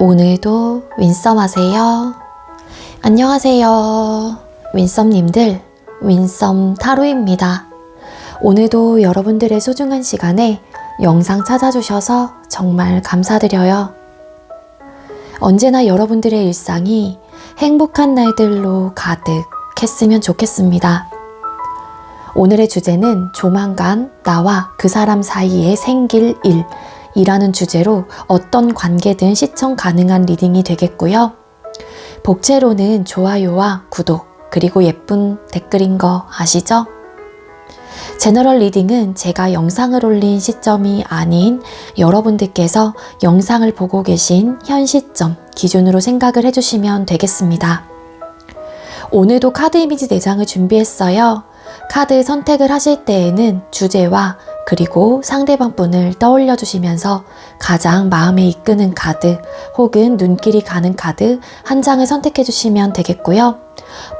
오늘도 윈썸 하세요. 안녕하세요. 윈썸님들, 윈썸 타로입니다. 오늘도 여러분들의 소중한 시간에 영상 찾아주셔서 정말 감사드려요. 언제나 여러분들의 일상이 행복한 날들로 가득했으면 좋겠습니다. 오늘의 주제는 조만간 나와 그 사람 사이에 생길 일이라는 주제로 어떤 관계든 시청 가능한 리딩이 되겠고요. 복채로는 좋아요와 구독 그리고 예쁜 댓글인 거 아시죠? 제너럴 리딩은 제가 영상을 올린 시점이 아닌 여러분들께서 영상을 보고 계신 현 시점 기준으로 생각을 해주시면 되겠습니다. 오늘도 카드 이미지 4장을 준비했어요. 카드 선택을 하실 때에는 주제와 그리고 상대방 분을 떠올려 주시면서 가장 마음에 이끄는 카드 혹은 눈길이 가는 카드 한 장을 선택해 주시면 되겠고요.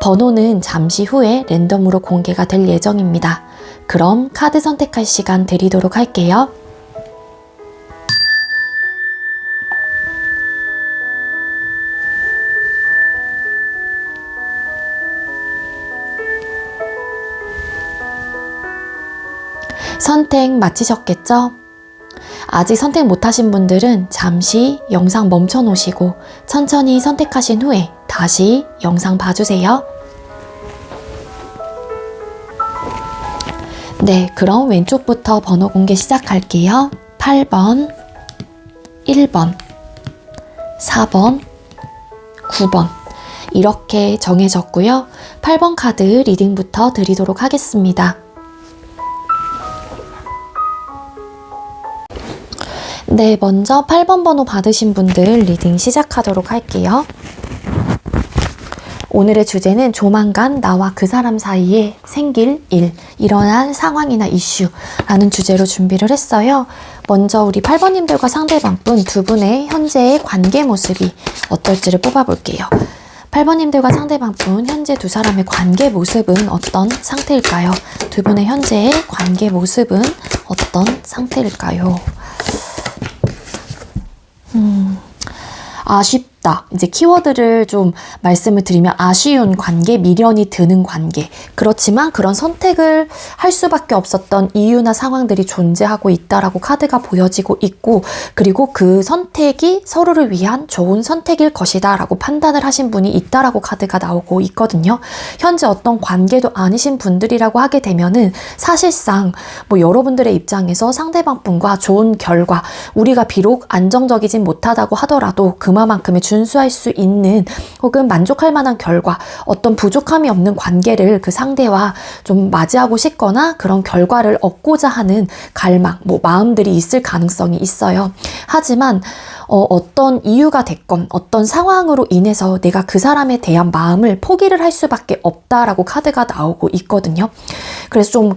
번호는 잠시 후에 랜덤으로 공개가 될 예정입니다. 그럼 카드 선택할 시간 드리도록 할게요. 선택 마치셨겠죠? 아직 선택 못하신 분들은 잠시 영상 멈춰 놓으시고 천천히 선택하신 후에 다시 영상 봐주세요. 네, 그럼 왼쪽부터 번호 공개 시작할게요. 8번, 1번, 4번, 9번 이렇게 정해졌고요. 8번 카드 리딩부터 드리도록 하겠습니다. 네, 먼저 8번 번호 받으신 분들 리딩 시작하도록 할게요. 오늘의 주제는 조만간 나와 그 사람 사이에 생길 일, 일어날 상황이나 이슈라는 주제로 준비를 했어요. 먼저 우리 8번님들과 상대방분 두 분의 현재의 관계 모습이 어떨지를 뽑아볼게요. 8번님들과 상대방분 현재 두 사람의 관계 모습은 어떤 상태일까요? 두 분의 현재의 관계 모습은 어떤 상태일까요? 아쉽다. 이제 키워드를 좀 말씀을 드리면 아쉬운 관계, 미련이 드는 관계. 그렇지만 그런 선택을 할 수밖에 없었던 이유나 상황들이 존재하고 있다라고 카드가 보여지고 있고, 그리고 그 선택이 서로를 위한 좋은 선택일 것이다 라고 판단을 하신 분이 있다라고 카드가 나오고 있거든요. 현재 어떤 관계도 아니신 분들이라고 하게 되면은 사실상 여러분들의 입장에서 상대방 분과 좋은 결과, 우리가 비록 안정적이진 못하다고 하더라도 그만큼의 준수할 수 있는 혹은 만족할 만한 결과, 어떤 부족함이 없는 관계를 그 상대와 좀 맞이하고 싶거나 그런 결과를 얻고자 하는 갈망, 마음들이 있을 가능성이 있어요. 하지만 어떤 이유가 됐건 어떤 상황으로 인해서 내가 그 사람에 대한 마음을 포기를 할 수밖에 없다라고 카드가 나오고 있거든요. 그래서 좀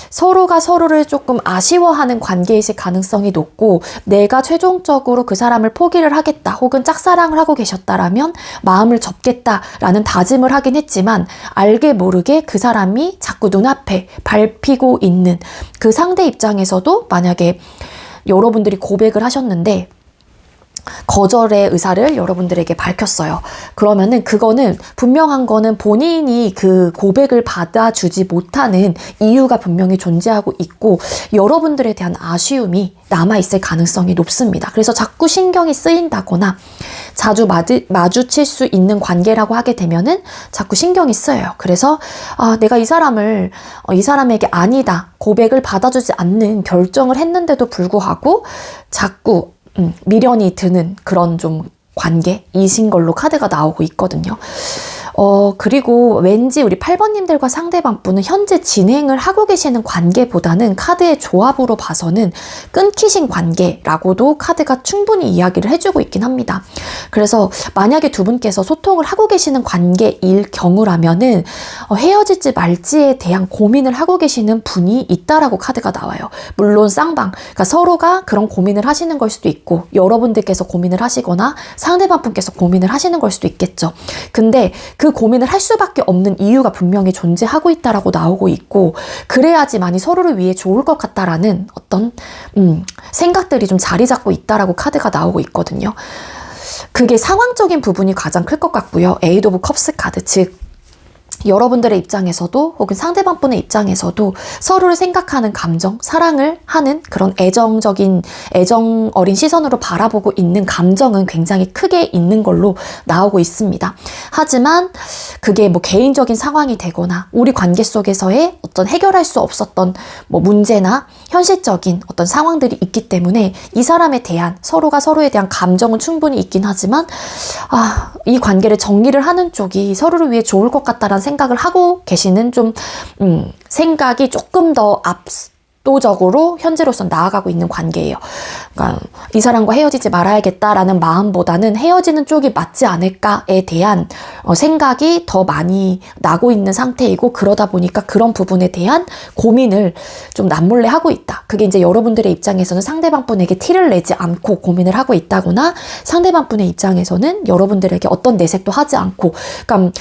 서로가 서로를 조금 아쉬워하는 관계이실 가능성이 높고, 내가 최종적으로 그 사람을 포기를 하겠다 혹은 짝사랑을 하고 계셨다라면 마음을 접겠다라는 다짐을 하긴 했지만, 알게 모르게 그 사람이 자꾸 눈앞에 밟히고 있는 그 상대 입장에서도 만약에 여러분들이 고백을 하셨는데 거절의 의사를 여러분들에게 밝혔어요. 그러면은 그거는 분명한 거는 본인이 그 고백을 받아주지 못하는 이유가 분명히 존재하고 있고, 여러분들에 대한 아쉬움이 남아있을 가능성이 높습니다. 그래서 자꾸 신경이 쓰인다거나 자주 마주칠 수 있는 관계라고 하게 되면은 자꾸 신경이 쓰여요. 그래서 내가 이 사람에게 아니다, 고백을 받아주지 않는 결정을 했는데도 불구하고 자꾸 미련이 드는 그런 좀 관계이신 걸로 카드가 나오고 있거든요. 그리고 왠지 우리 8번님들과 상대방 분은 현재 진행을 하고 계시는 관계보다는 카드의 조합으로 봐서는 끊기신 관계라고도 카드가 충분히 이야기를 해주고 있긴 합니다. 그래서 만약에 두 분께서 소통을 하고 계시는 관계일 경우라면은 헤어질지 말지에 대한 고민을 하고 계시는 분이 있다라고 카드가 나와요. 물론 쌍방, 그러니까 서로가 그런 고민을 하시는 걸 수도 있고, 여러분들께서 고민을 하시거나 상대방 분께서 고민을 하시는 걸 수도 있겠죠. 근데 그 고민을 할 수밖에 없는 이유가 분명히 존재하고 있다라고 나오고 있고, 그래야지만이 서로를 위해 좋을 것 같다라는 어떤 생각들이 좀 자리 잡고 있다라고 카드가 나오고 있거든요. 그게 상황적인 부분이 가장 클 것 같고요. 에이드 오브 컵스 카드, 즉 여러분들의 입장에서도 혹은 상대방 분의 입장에서도 서로를 생각하는 감정, 사랑을 하는 그런 애정 어린 시선으로 바라보고 있는 감정은 굉장히 크게 있는 걸로 나오고 있습니다. 하지만 그게 뭐 개인적인 상황이 되거나 우리 관계 속에서의 어떤 해결할 수 없었던 뭐 문제나 현실적인 어떤 상황들이 있기 때문에 이 사람에 대한 서로가 서로에 대한 감정은 충분히 있긴 하지만 이 관계를 정리를 하는 쪽이 서로를 위해 좋을 것 같다라는 생각을 하고 계시는 좀 생각이 조금 더 압도적으로 현재로서 나아가고 있는 관계예요. 그러니까 이 사람과 헤어지지 말아야겠다라는 마음보다는 헤어지는 쪽이 맞지 않을까에 대한 생각이 더 많이 나고 있는 상태이고, 그러다 보니까 그런 부분에 대한 고민을 좀 남몰래 하고 있다. 그게 이제 여러분들의 입장에서는 상대방 분에게 티를 내지 않고 고민을 하고 있다거나, 상대방 분의 입장에서는 여러분들에게 어떤 내색도 하지 않고, 그러니까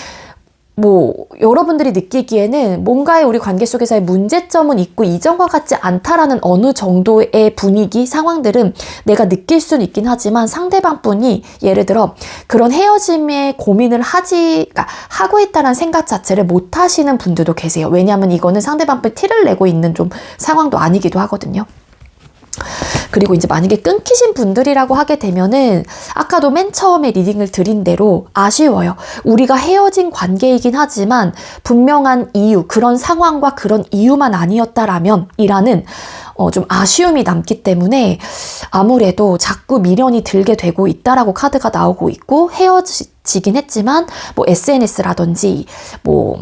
뭐 여러분들이 느끼기에는 뭔가의 우리 관계 속에서의 문제점은 있고 이전과 같지 않다라는 어느 정도의 분위기, 상황들은 내가 느낄 수는 있긴 하지만 상대방 분이 예를 들어 그런 헤어짐에 고민을 하고 있다는 생각 자체를 못 하시는 분들도 계세요. 왜냐하면 이거는 상대방 분 티를 내고 있는 좀 상황도 아니기도 하거든요. 그리고 이제 만약에 끊기신 분들이라고 하게 되면은 아까도 맨 처음에 리딩을 드린 대로 아쉬워요. 우리가 헤어진 관계이긴 하지만 분명한 이유, 그런 상황과 그런 이유만 아니었다라면 이라는 좀 아쉬움이 남기 때문에 아무래도 자꾸 미련이 들게 되고 있다라고 카드가 나오고 있고, 헤어지긴 했지만 뭐 SNS라든지 뭐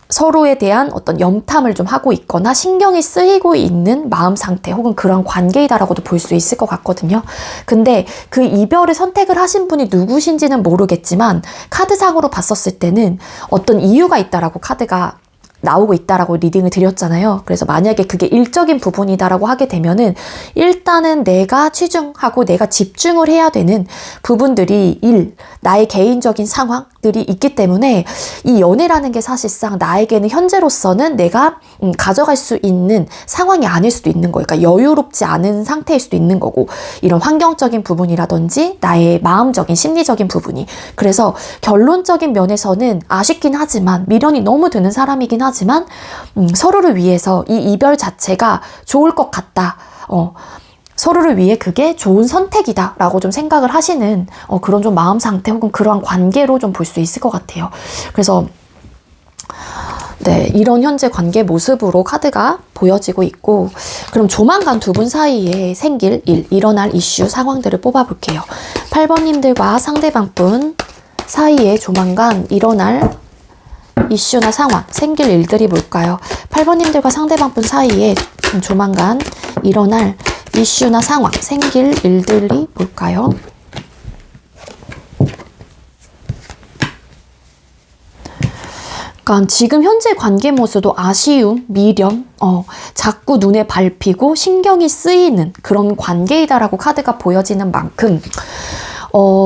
서로에 대한 어떤 염탐을 좀 하고 있거나 신경이 쓰이고 있는 마음 상태 혹은 그런 관계이다라고도 볼 수 있을 것 같거든요. 근데 그 이별을 선택을 하신 분이 누구신지는 모르겠지만 카드상으로 봤었을 때는 어떤 이유가 있다라고 카드가 나오고 있다라고 리딩을 드렸잖아요. 그래서 만약에 그게 일적인 부분이다라고 하게 되면은 일단은 내가 치중하고 내가 집중을 해야 되는 부분들이 나의 개인적인 상황들이 있기 때문에 이 연애라는 게 사실상 나에게는 현재로서는 내가 가져갈 수 있는 상황이 아닐 수도 있는 거예요. 그러니까 여유롭지 않은 상태일 수도 있는 거고, 이런 환경적인 부분이라든지 나의 마음적인 심리적인 부분이. 그래서 결론적인 면에서는 아쉽긴 하지만 미련이 너무 드는 사람이긴 하지만 서로를 위해서 이 이별 자체가 좋을 것 같다. 서로를 위해 그게 좋은 선택이다 라고 좀 생각을 하시는 그런 좀 마음 상태 혹은 그러한 관계로 좀 볼 수 있을 것 같아요. 그래서 네, 이런 현재 관계 모습으로 카드가 보여지고 있고, 그럼 조만간 두 분 사이에 생길 일어날 이슈 상황들을 뽑아볼게요. 8번님들과 상대방 분 사이에 조만간 일어날 이슈나 상황, 생길 일들이 뭘까요? 8번님들과 상대방 분 사이에 조만간 일어날 이슈나 상황, 생길 일들이 뭘까요? 그러니까 지금 현재 관계 모습도 아쉬움, 미련, 자꾸 눈에 밟히고 신경이 쓰이는 그런 관계이다라고 카드가 보여지는 만큼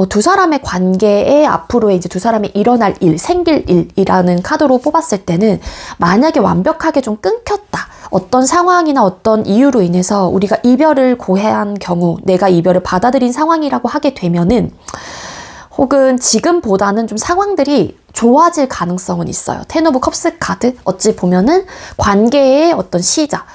두 사람의 관계에 앞으로의 이제 두 사람이 일어날 일, 생길 일이라는 카드로 뽑았을 때는 만약에 완벽하게 좀 끊겼다. 어떤 상황이나 어떤 이유로 인해서 우리가 이별을 고해한 경우, 내가 이별을 받아들인 상황이라고 하게 되면은 혹은 지금보다는 좀 상황들이 좋아질 가능성은 있어요. 텐 오브 컵스 카드, 어찌 보면은 관계의 어떤 시작,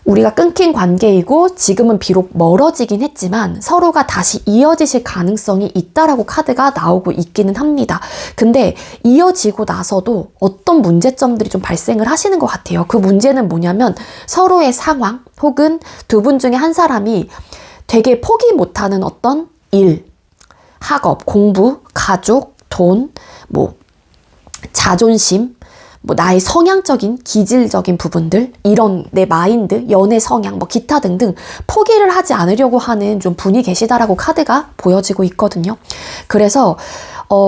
우리가 끊긴 관계이고 지금은 비록 멀어지긴 했지만 서로가 다시 이어지실 가능성이 있다라고 카드가 나오고 있기는 합니다. 근데 이어지고 나서도 어떤 문제점들이 좀 발생을 하시는 것 같아요. 그 문제는 뭐냐면 서로의 상황 혹은 두 분 중에 한 사람이 되게 포기 못하는 어떤 일, 학업, 공부, 가족, 돈, 뭐 자존심, 뭐 나의 성향적인 기질적인 부분들, 이런 내 마인드, 연애 성향, 뭐 기타 등등 포기를 하지 않으려고 하는 좀 분이 계시다라고 카드가 보여지고 있거든요. 그래서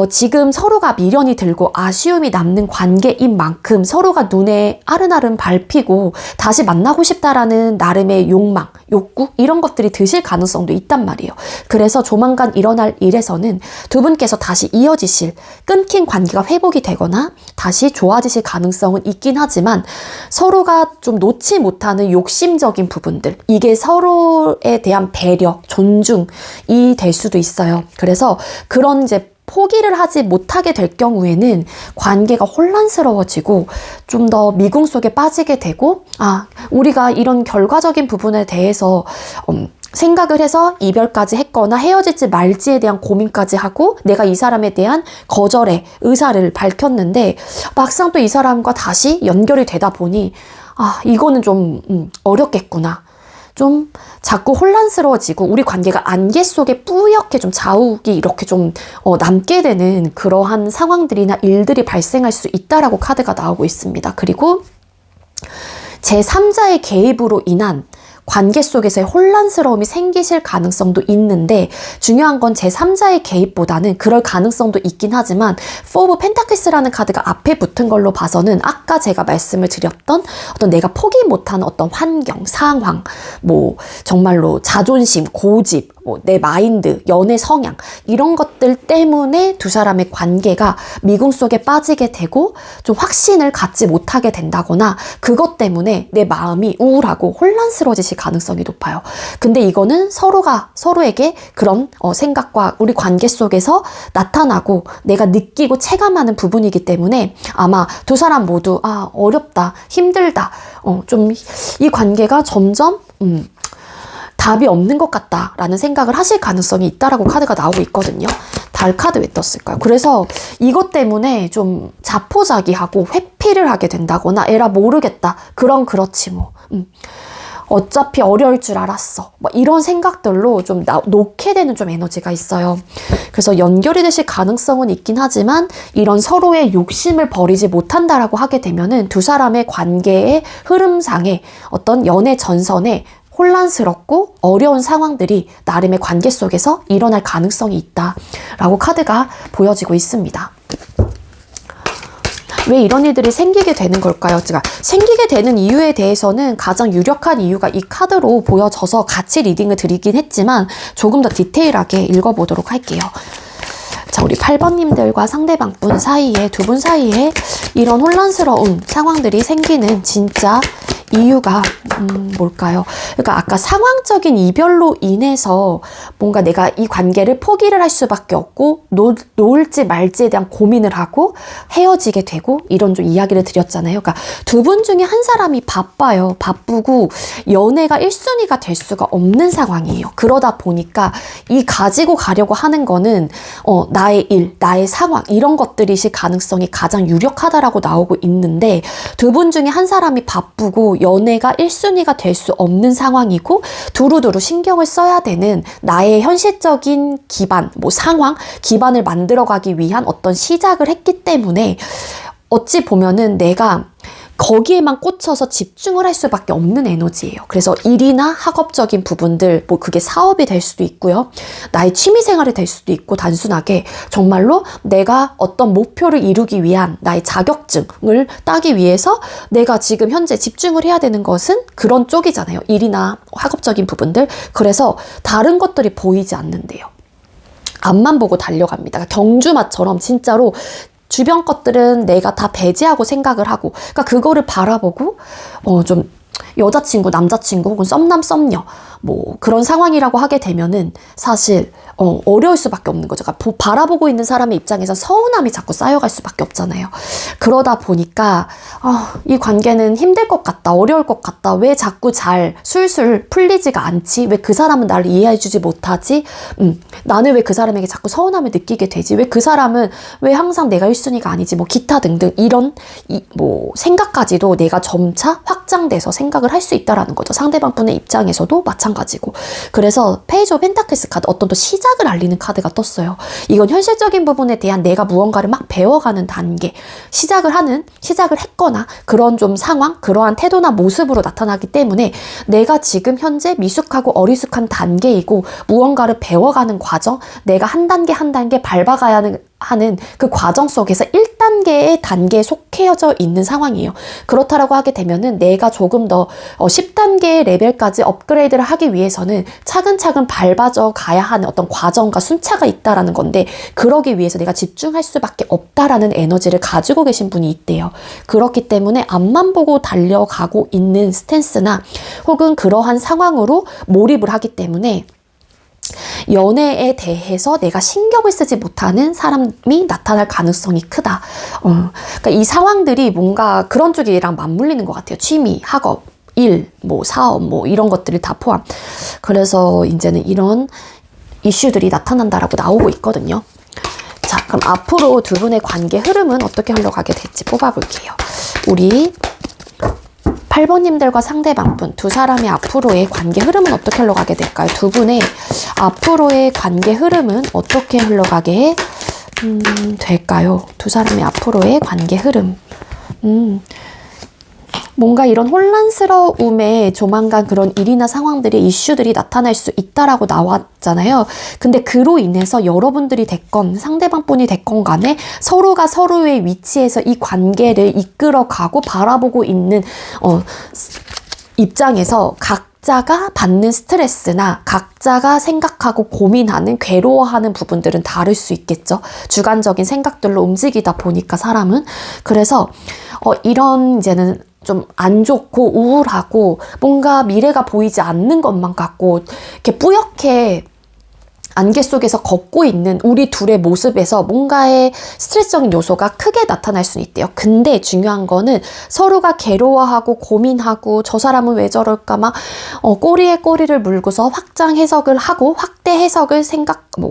지금 서로가 미련이 들고 아쉬움이 남는 관계인 만큼 서로가 눈에 아른아른 밟히고 다시 만나고 싶다라는 나름의 욕망, 욕구 이런 것들이 드실 가능성도 있단 말이에요. 그래서 조만간 일어날 일에서는 두 분께서 다시 이어지실, 끊긴 관계가 회복이 되거나 다시 좋아지실 가능성은 있긴 하지만 서로가 좀 놓지 못하는 욕심적인 부분들, 이게 서로에 대한 배려, 존중이 될 수도 있어요. 그래서 그런 이제 포기를 하지 못하게 될 경우에는 관계가 혼란스러워지고 좀 더 미궁 속에 빠지게 되고, 우리가 이런 결과적인 부분에 대해서 생각을 해서 이별까지 했거나 헤어질지 말지에 대한 고민까지 하고 내가 이 사람에 대한 거절의 의사를 밝혔는데 막상 또 이 사람과 다시 연결이 되다 보니 이거는 좀 어렵겠구나. 좀 자꾸 혼란스러워지고 우리 관계가 안개 속에 뿌옇게 좀 자욱이 이렇게 좀 남게 되는 그러한 상황들이나 일들이 발생할 수 있다라고 카드가 나오고 있습니다. 그리고 제3자의 개입으로 인한 관계 속에서의 혼란스러움이 생기실 가능성도 있는데 중요한 건 제3자의 개입보다는 그럴 가능성도 있긴 하지만 Four of Pentakels라는 카드가 앞에 붙은 걸로 봐서는 아까 제가 말씀을 드렸던 어떤 내가 포기 못하는 어떤 환경, 상황, 정말로 자존심, 고집, 내 마인드, 연애 성향 이런 것들 때문에 두 사람의 관계가 미궁 속에 빠지게 되고 좀 확신을 갖지 못하게 된다거나 그것 때문에 내 마음이 우울하고 혼란스러워지실 가능성이 높아요. 근데 이거는 서로가 서로에게 그런 생각과 우리 관계 속에서 나타나고 내가 느끼고 체감하는 부분이기 때문에 아마 두 사람 모두 어렵다, 힘들다, 좀 이 관계가 점점 답이 없는 것 같다라는 생각을 하실 가능성이 있다라고 카드가 나오고 있거든요. 달 카드 왜 떴을까요? 그래서 이것 때문에 좀 자포자기하고 회피를 하게 된다거나 에라 모르겠다. 그렇지 뭐. 어차피 어려울 줄 알았어. 이런 생각들로 좀 놓게 되는 좀 에너지가 있어요. 그래서 연결이 되실 가능성은 있긴 하지만 이런 서로의 욕심을 버리지 못한다라고 하게 되면은 두 사람의 관계의 흐름상에 어떤 연애 전선에 혼란스럽고 어려운 상황들이 나름의 관계 속에서 일어날 가능성이 있다라고 카드가 보여지고 있습니다. 왜 이런 일들이 생기게 되는 걸까요? 제가 생기게 되는 이유에 대해서는 가장 유력한 이유가 이 카드로 보여져서 같이 리딩을 드리긴 했지만 조금 더 디테일하게 읽어보도록 할게요. 자, 우리 8번님들과 상대방분 사이에, 두 분 사이에 이런 혼란스러운 상황들이 생기는 진짜 이유가 뭘까요? 그러니까 아까 상황적인 이별로 인해서 뭔가 내가 이 관계를 포기를 할 수밖에 없고 놓을지 말지에 대한 고민을 하고 헤어지게 되고 이런 좀 이야기를 드렸잖아요. 그러니까 두 분 중에 한 사람이 바빠요. 바쁘고 연애가 1순위가 될 수가 없는 상황이에요. 그러다 보니까 이 가지고 가려고 하는 거는 나의 일, 나의 상황 이런 것들이실 가능성이 가장 유력하다라고 나오고 있는데 두 분 중에 한 사람이 바쁘고 연애가 1순위가 될 수 없는 상황이고 두루두루 신경을 써야 되는 나의 현실적인 기반, 상황, 기반을 만들어가기 위한 어떤 시작을 했기 때문에 어찌 보면은 내가 거기에만 꽂혀서 집중을 할 수밖에 없는 에너지예요. 그래서 일이나 학업적인 부분들, 그게 사업이 될 수도 있고요. 나의 취미생활이 될 수도 있고 단순하게 정말로 내가 어떤 목표를 이루기 위한 나의 자격증을 따기 위해서 내가 지금 현재 집중을 해야 되는 것은 그런 쪽이잖아요. 일이나 학업적인 부분들. 그래서 다른 것들이 보이지 않는데요. 앞만 보고 달려갑니다. 경주마처럼 진짜로 주변 것들은 내가 다 배제하고 생각을 하고, 그러니까 그거를 바라보고 좀 여자친구, 남자친구 혹은 썸남, 썸녀 그런 상황이라고 하게 되면은 사실 어려울 수밖에 없는 거죠. 그러니까 바라보고 있는 사람의 입장에서 서운함이 자꾸 쌓여갈 수밖에 없잖아요. 그러다 보니까 이 관계는 힘들 것 같다, 어려울 것 같다, 왜 자꾸 잘 술술 풀리지가 않지, 왜 그 사람은 나를 이해해주지 못하지, 나는 왜 그 사람에게 자꾸 서운함을 느끼게 되지, 왜 그 사람은 왜 항상 내가 1순위가 아니지, 기타 등등 이런 생각까지도 내가 점차 확장돼서 생각을 할 수 있다라는 거죠. 상대방 분의 입장에서도 마찬가지고. 그래서 페이지 오브 펜타클스 카드, 어떤 또 시작을 알리는 카드가 떴어요. 이건 현실적인 부분에 대한 내가 무언가를 막 배워가는 단계, 시작을 했거나 그런 좀 상황, 그러한 태도나 모습으로 나타나기 때문에 내가 지금 현재 미숙하고 어리숙한 단계이고 무언가를 배워가는 과정, 내가 한 단계 한 단계 밟아가야 하는 하는 그 과정 속에서 1단계의 단계에 속해져 있는 상황이에요. 그렇다라고 하게 되면은 내가 조금 더 10단계의 레벨까지 업그레이드를 하기 위해서는 차근차근 밟아져 가야 하는 어떤 과정과 순차가 있다라는 건데, 그러기 위해서 내가 집중할 수밖에 없다라는 에너지를 가지고 계신 분이 있대요. 그렇기 때문에 앞만 보고 달려가고 있는 스탠스나 혹은 그러한 상황으로 몰입을 하기 때문에 연애에 대해서 내가 신경을 쓰지 못하는 사람이 나타날 가능성이 크다. 그러니까 이 상황들이 뭔가 그런 쪽이랑 맞물리는 것 같아요. 취미, 학업, 일, 뭐 사업, 뭐 이런 것들을 다 포함. 그래서 이제는 이런 이슈들이 나타난다라고 나오고 있거든요. 자, 그럼 앞으로 두 분의 관계 흐름은 어떻게 흘러가게 될지 뽑아볼게요. 우리 8번님들과 상대방분 두 사람의 앞으로의 관계 흐름은 어떻게 흘러가게 될까요? 두 분의 앞으로의 관계 흐름은 어떻게 흘러가게 될까요? 두 사람의 앞으로의 관계 흐름. 뭔가 이런 혼란스러움에 조만간 그런 일이나 상황들의 이슈들이 나타날 수 있다라고 나왔잖아요. 근데 그로 인해서 여러분들이 됐건 상대방 분이 됐건 간에 서로가 서로의 위치에서 이 관계를 이끌어가고 바라보고 있는 입장에서 각자가 받는 스트레스나 각자가 생각하고 고민하는, 괴로워하는 부분들은 다를 수 있겠죠. 주관적인 생각들로 움직이다 보니까 사람은. 그래서 이런 이제는 좀 안 좋고 우울하고 뭔가 미래가 보이지 않는 것만 같고 이렇게 뿌옇게 안개 속에서 걷고 있는 우리 둘의 모습에서 뭔가의 스트레스적인 요소가 크게 나타날 수는 있대요. 근데 중요한 거는 서로가 괴로워하고 고민하고 저 사람은 왜 저럴까 막 꼬리에 꼬리를 물고서 확장 해석을 하고 확대 해석을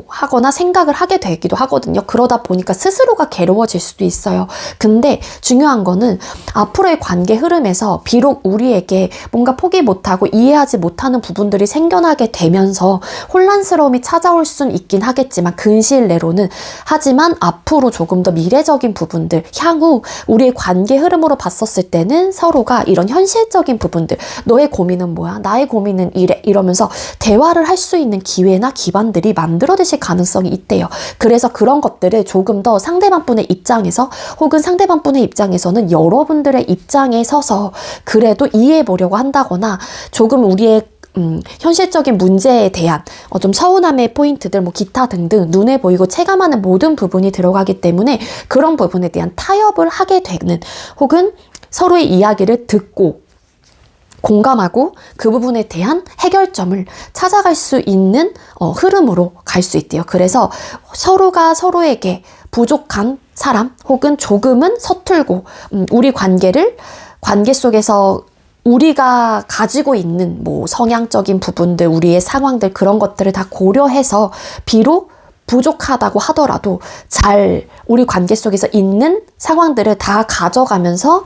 하거나 생각을 하게 되기도 하거든요. 그러다 보니까 스스로가 괴로워질 수도 있어요. 근데 중요한 거는 앞으로의 관계 흐름에서 비록 우리에게 뭔가 포기 못하고 이해하지 못하는 부분들이 생겨나게 되면서 혼란스러움이 찾아올 수는 있긴 하겠지만 근시일 내로는, 하지만 앞으로 조금 더 미래적인 부분들, 향후 우리의 관계 흐름으로 봤었을 때는 서로가 이런 현실적인 부분들, 너의 고민은 뭐야? 나의 고민은 이래, 이러면서 대화를 할 수 있는 기회나 기반들이 만들어지실 가능성이 있대요. 그래서 그런 것들을 조금 더 상대방 분의 입장에서 혹은 상대방 분의 입장에서는 여러분들의 입장에 서서 그래도 이해해 보려고 한다거나 조금 우리의 현실적인 문제에 대한 좀 서운함의 포인트들, 뭐 기타 등등 눈에 보이고 체감하는 모든 부분이 들어가기 때문에 그런 부분에 대한 타협을 하게 되는, 혹은 서로의 이야기를 듣고 공감하고 그 부분에 대한 해결점을 찾아갈 수 있는 흐름으로 갈 수 있대요. 그래서 서로가 서로에게 부족한 사람 혹은 조금은 서툴고 우리 관계 속에서 우리가 가지고 있는 뭐 성향적인 부분들, 우리의 상황들, 그런 것들을 다 고려해서 비록 부족하다고 하더라도 잘 우리 관계 속에서 있는 상황들을 다 가져가면서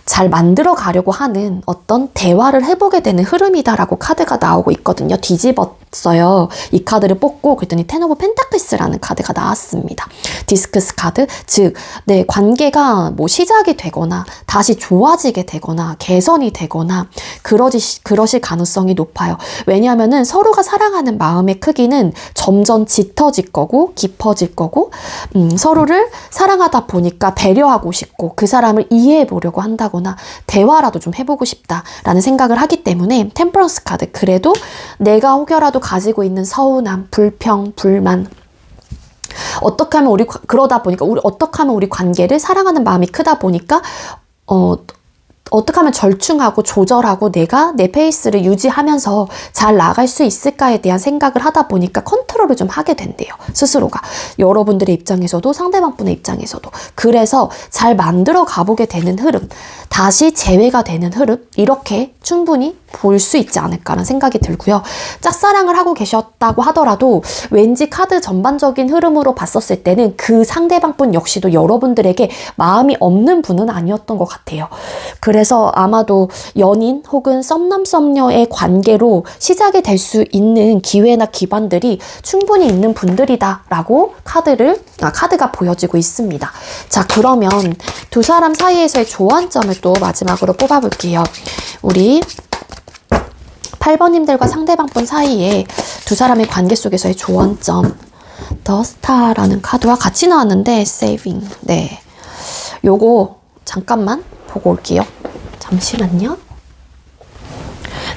잘 만들어 가려고 하는 어떤 대화를 해보게 되는 흐름이다라고 카드가 나오고 있거든요. 뒤집었어요. 이 카드를 뽑고 그랬더니 텐 오브 펜타클스라는 카드가 나왔습니다. 디스크스 카드, 즉 내 관계가 뭐 시작이 되거나 다시 좋아지게 되거나 개선이 되거나 그러실 가능성이 높아요. 왜냐하면은 서로가 사랑하는 마음의 크기는 점점 짙어질 거고 깊어질 거고 서로를 사랑하다 보니까 배려하고 싶고 그 사람을 이해해 보려고 한다거나 대화라도 좀 해보고 싶다라는 생각을 하기 때문에 템퍼런스 카드, 그래도 내가 혹여라도 가지고 있는 서운함, 불평, 불만, 어떻게 하면 그러다 보니까 어떻게 하면 우리 관계를 사랑하는 마음이 크다 보니까 어떻게 하면 절충하고 조절하고 내가 내 페이스를 유지하면서 잘 나갈 수 있을까에 대한 생각을 하다 보니까 컨트롤을 좀 하게 된대요. 스스로가. 여러분들의 입장에서도 상대방 분의 입장에서도. 그래서 잘 만들어 가보게 되는 흐름, 다시 재회가 되는 흐름, 이렇게 충분히 볼 수 있지 않을까라는 생각이 들고요. 짝사랑을 하고 계셨다고 하더라도 왠지 카드 전반적인 흐름으로 봤었을 때는 그 상대방 분 역시도 여러분들에게 마음이 없는 분은 아니었던 것 같아요. 그래서 아마도 연인 혹은 썸남 썸녀의 관계로 시작이 될 수 있는 기회나 기반들이 충분히 있는 분들이다라고 카드가 보여지고 있습니다. 자, 그러면 두 사람 사이에서의 조언점을 또 마지막으로 뽑아볼게요. 우리 8번님들과 상대방 분 사이에 두 사람의 관계 속에서의 조언점. 더 스타라는 카드와 같이 나왔는데 saving. 네, 요거 잠깐만 보고 올게요. 잠시만요.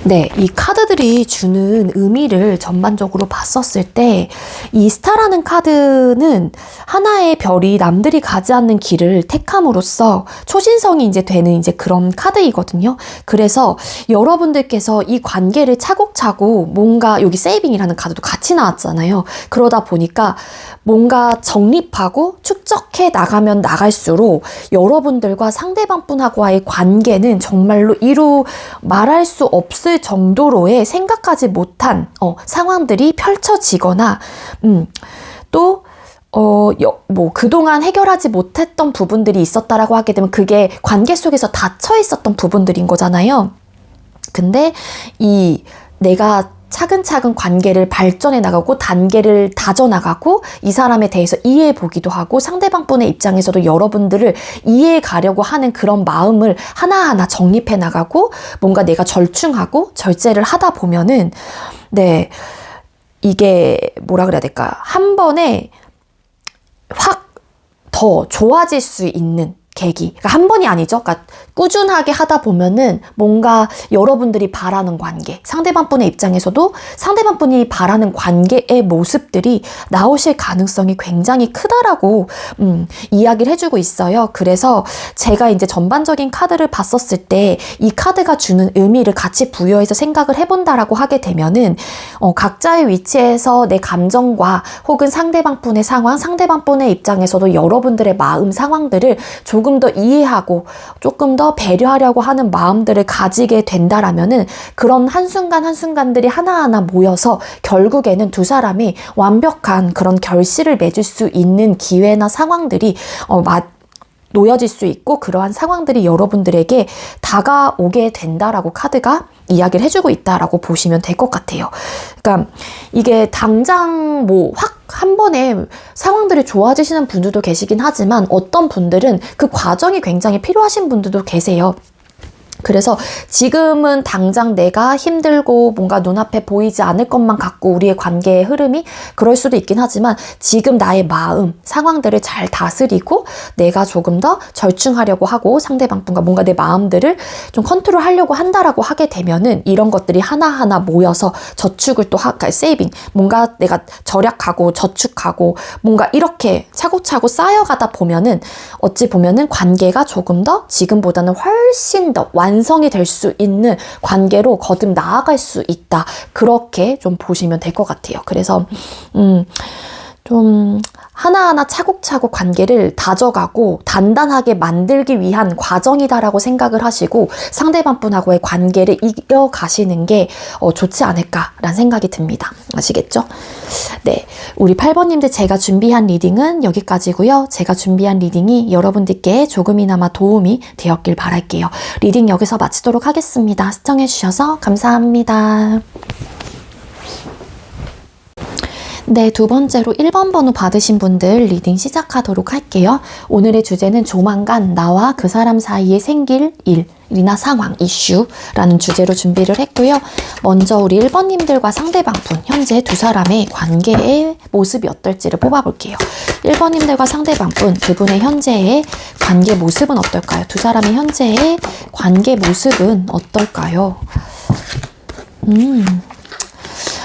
네, 이 카드들이 주는 의미를 전반적으로 봤었을 때 이 스타라는 카드는 하나의 별이 남들이 가지 않는 길을 택함으로써 초신성이 이제 되는 이제 그런 카드이거든요. 그래서 여러분들께서 이 관계를 차곡차곡 뭔가 여기 세이빙이라는 카드도 같이 나왔잖아요. 그러다 보니까 뭔가 정립하고 축적해 나가면 나갈수록 여러분들과 상대방 분하고의 관계는 정말로 말할 수 없을 정도로의 생각하지 못한 상황들이 펼쳐지거나 또 그동안 해결하지 못했던 부분들이 있었다라고 하게 되면 그게 관계 속에서 닫혀 있었던 부분들인 거잖아요. 근데 내가 차근차근 관계를 발전해 나가고 단계를 다져 나가고 이 사람에 대해서 이해해 보기도 하고 상대방 분의 입장에서도 여러분들을 이해해 가려고 하는 그런 마음을 하나하나 정립해 나가고 뭔가 내가 절충하고 절제를 하다 보면은 네, 이게 뭐라 그래야 될까? 한 번에 확 더 좋아질 수 있는 계기. 그러니까 한 번이 아니죠. 그러니까 꾸준하게 하다 보면은 뭔가 여러분들이 바라는 관계, 상대방 분의 입장에서도 상대방 분이 바라는 관계의 모습들이 나오실 가능성이 굉장히 크다라고 이야기를 해주고 있어요. 그래서 제가 이제 전반적인 카드를 봤었을 때 이 카드가 주는 의미를 같이 부여해서 생각을 해본다라고 하게 되면은 각자의 위치에서 내 감정과 혹은 상대방 분의 상황, 상대방 분의 입장에서도 여러분들의 마음 상황들을 조금 더 이해하고 조금 더 배려하려고 하는 마음들을 가지게 된다라면은 그런 한순간 한순간들이 하나하나 모여서 결국에는 두 사람이 완벽한 그런 결실을 맺을 수 있는 기회나 상황들이 놓여질 수 있고 그러한 상황들이 여러분들에게 다가오게 된다라고 카드가 이야기를 해주고 있다라고 보시면 될 것 같아요. 그러니까 이게 당장 확 한 번에 상황들이 좋아지시는 분들도 계시긴 하지만 어떤 분들은 그 과정이 굉장히 필요하신 분들도 계세요. 그래서 지금은 당장 내가 힘들고 뭔가 눈앞에 보이지 않을 것만 갖고 우리의 관계의 흐름이 그럴 수도 있긴 하지만 지금 나의 마음, 상황들을 잘 다스리고 내가 조금 더 절충하려고 하고 상대방 분과 뭔가 내 마음들을 좀 컨트롤하려고 한다라고 하게 되면은 이런 것들이 하나하나 모여서 저축을 그러니까 세이빙, 뭔가 내가 절약하고 저축하고 뭔가 이렇게 차곡차곡 쌓여가다 보면은 어찌 보면은 관계가 조금 더 지금보다는 훨씬 더 완성이 될 수 있는 관계로 거듭 나아갈 수 있다. 그렇게 좀 보시면 될 것 같아요. 그래서 좀 하나하나 차곡차곡 관계를 다져가고 단단하게 만들기 위한 과정이다라고 생각을 하시고 상대방 분하고의 관계를 이어가시는 게 좋지 않을까라는 생각이 듭니다. 아시겠죠? 네, 우리 8번님들 제가 준비한 리딩은 여기까지고요. 제가 준비한 리딩이 여러분들께 조금이나마 도움이 되었길 바랄게요. 리딩 여기서 마치도록 하겠습니다. 시청해주셔서 감사합니다. 네, 두 번째로 1번 번호 받으신 분들 리딩 시작하도록 할게요. 오늘의 주제는 조만간 나와 그 사람 사이에 생길 일이나 상황, 이슈라는 주제로 준비를 했고요. 먼저 우리 1번님들과 상대방분, 현재 두 사람의 관계의 모습이 어떨지를 뽑아볼게요. 1번님들과 상대방분, 두 분의 현재의 관계 모습은 어떨까요? 두 사람의 현재의 관계 모습은 어떨까요?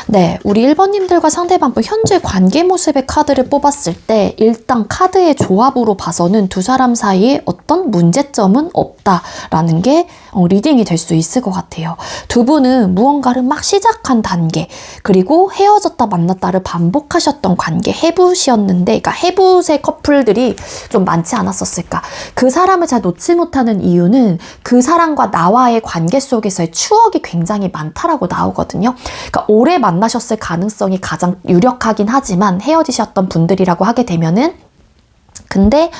네, 우리 1번님들과 상대방분 현재 관계 모습의 카드를 뽑았을 때 일단 카드의 조합으로 봐서는 두 사람 사이에 어떤 문제점은 없다라는 게 리딩이 될 수 있을 것 같아요. 두 분은 무언가를 막 시작한 단계, 그리고 헤어졌다 만났다를 반복하셨던 관계, 해붓이었는데, 그러니까 해붓의 커플들이 좀 많지 않았었을까. 그 사람을 잘 놓지 못하는 이유는 그 사람과 나와의 관계 속에서의 추억이 굉장히 많다라고 나오거든요. 그러니까 오래 만나셨을 가능성이 가장 유력하긴 하지만 헤어지셨던 분들이라고 하게 되면은 근데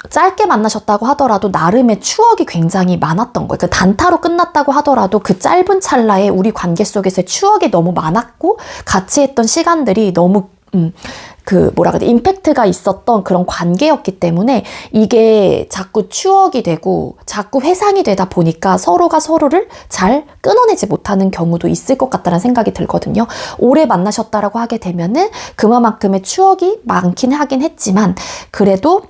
짧게 만나셨다고 하더라도 나름의 추억이 굉장히 많았던 거예요. 그 단타로 끝났다고 하더라도 그 짧은 찰나에 우리 관계 속에서의 추억이 너무 많았고 같이 했던 시간들이 너무 임팩트가 있었던 그런 관계였기 때문에 이게 자꾸 추억이 되고 자꾸 회상이 되다 보니까 서로가 서로를 잘 끊어내지 못하는 경우도 있을 것 같다는 생각이 들거든요. 오래 만나셨다라고 하게 되면은 그만큼의 추억이 많긴 하긴 했지만 그래도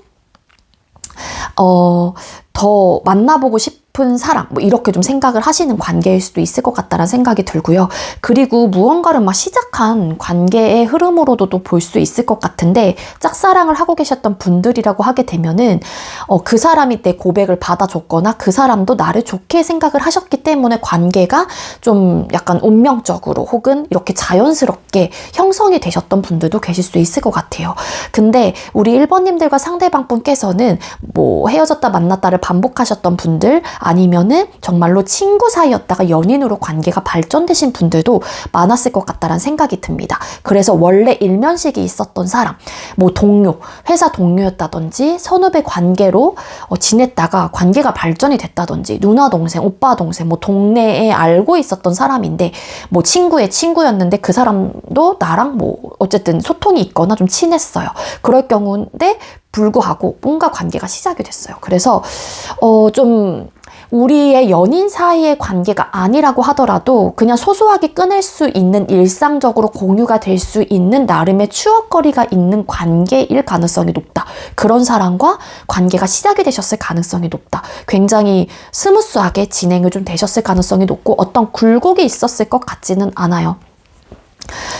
더 만나보고 싶은 사람, 뭐 이렇게 좀 생각을 하시는 관계일 수도 있을 것 같다는 생각이 들고요. 그리고 무언가를 막 시작한 관계의 흐름으로도 또 볼 수 있을 것 같은데, 짝사랑을 하고 계셨던 분들이라고 하게 되면은 그 사람이 내 고백을 받아줬거나 그 사람도 나를 좋게 생각을 하셨기 때문에 관계가 좀 약간 운명적으로 혹은 이렇게 자연스럽게 형성이 되셨던 분들도 계실 수 있을 것 같아요. 근데 우리 1번님들과 상대방 분께서는 뭐 헤어졌다 만났다를 반복하셨던 분들, 아니면은 정말로 친구 사이였다가 연인으로 관계가 발전되신 분들도 많았을 것 같다는 생각이 듭니다. 그래서 원래 일면식이 있었던 사람, 뭐 동료, 회사 동료였다든지 선후배 관계로 지냈다가 관계가 발전이 됐다든지 누나 동생, 오빠 동생, 뭐 동네에 알고 있었던 사람인데 뭐 친구의 친구였는데 그 사람도 나랑 뭐 어쨌든 소통이 있거나 좀 친했어요. 그럴 경우인데 불구하고 뭔가 관계가 시작이 됐어요. 그래서 좀 우리의 연인 사이의 관계가 아니라고 하더라도 그냥 소소하게 끊을 수 있는, 일상적으로 공유가 될 수 있는 나름의 추억거리가 있는 관계일 가능성이 높다. 그런 사람과 관계가 시작이 되셨을 가능성이 높다. 굉장히 스무스하게 진행을 좀 되셨을 가능성이 높고 어떤 굴곡이 있었을 것 같지는 않아요.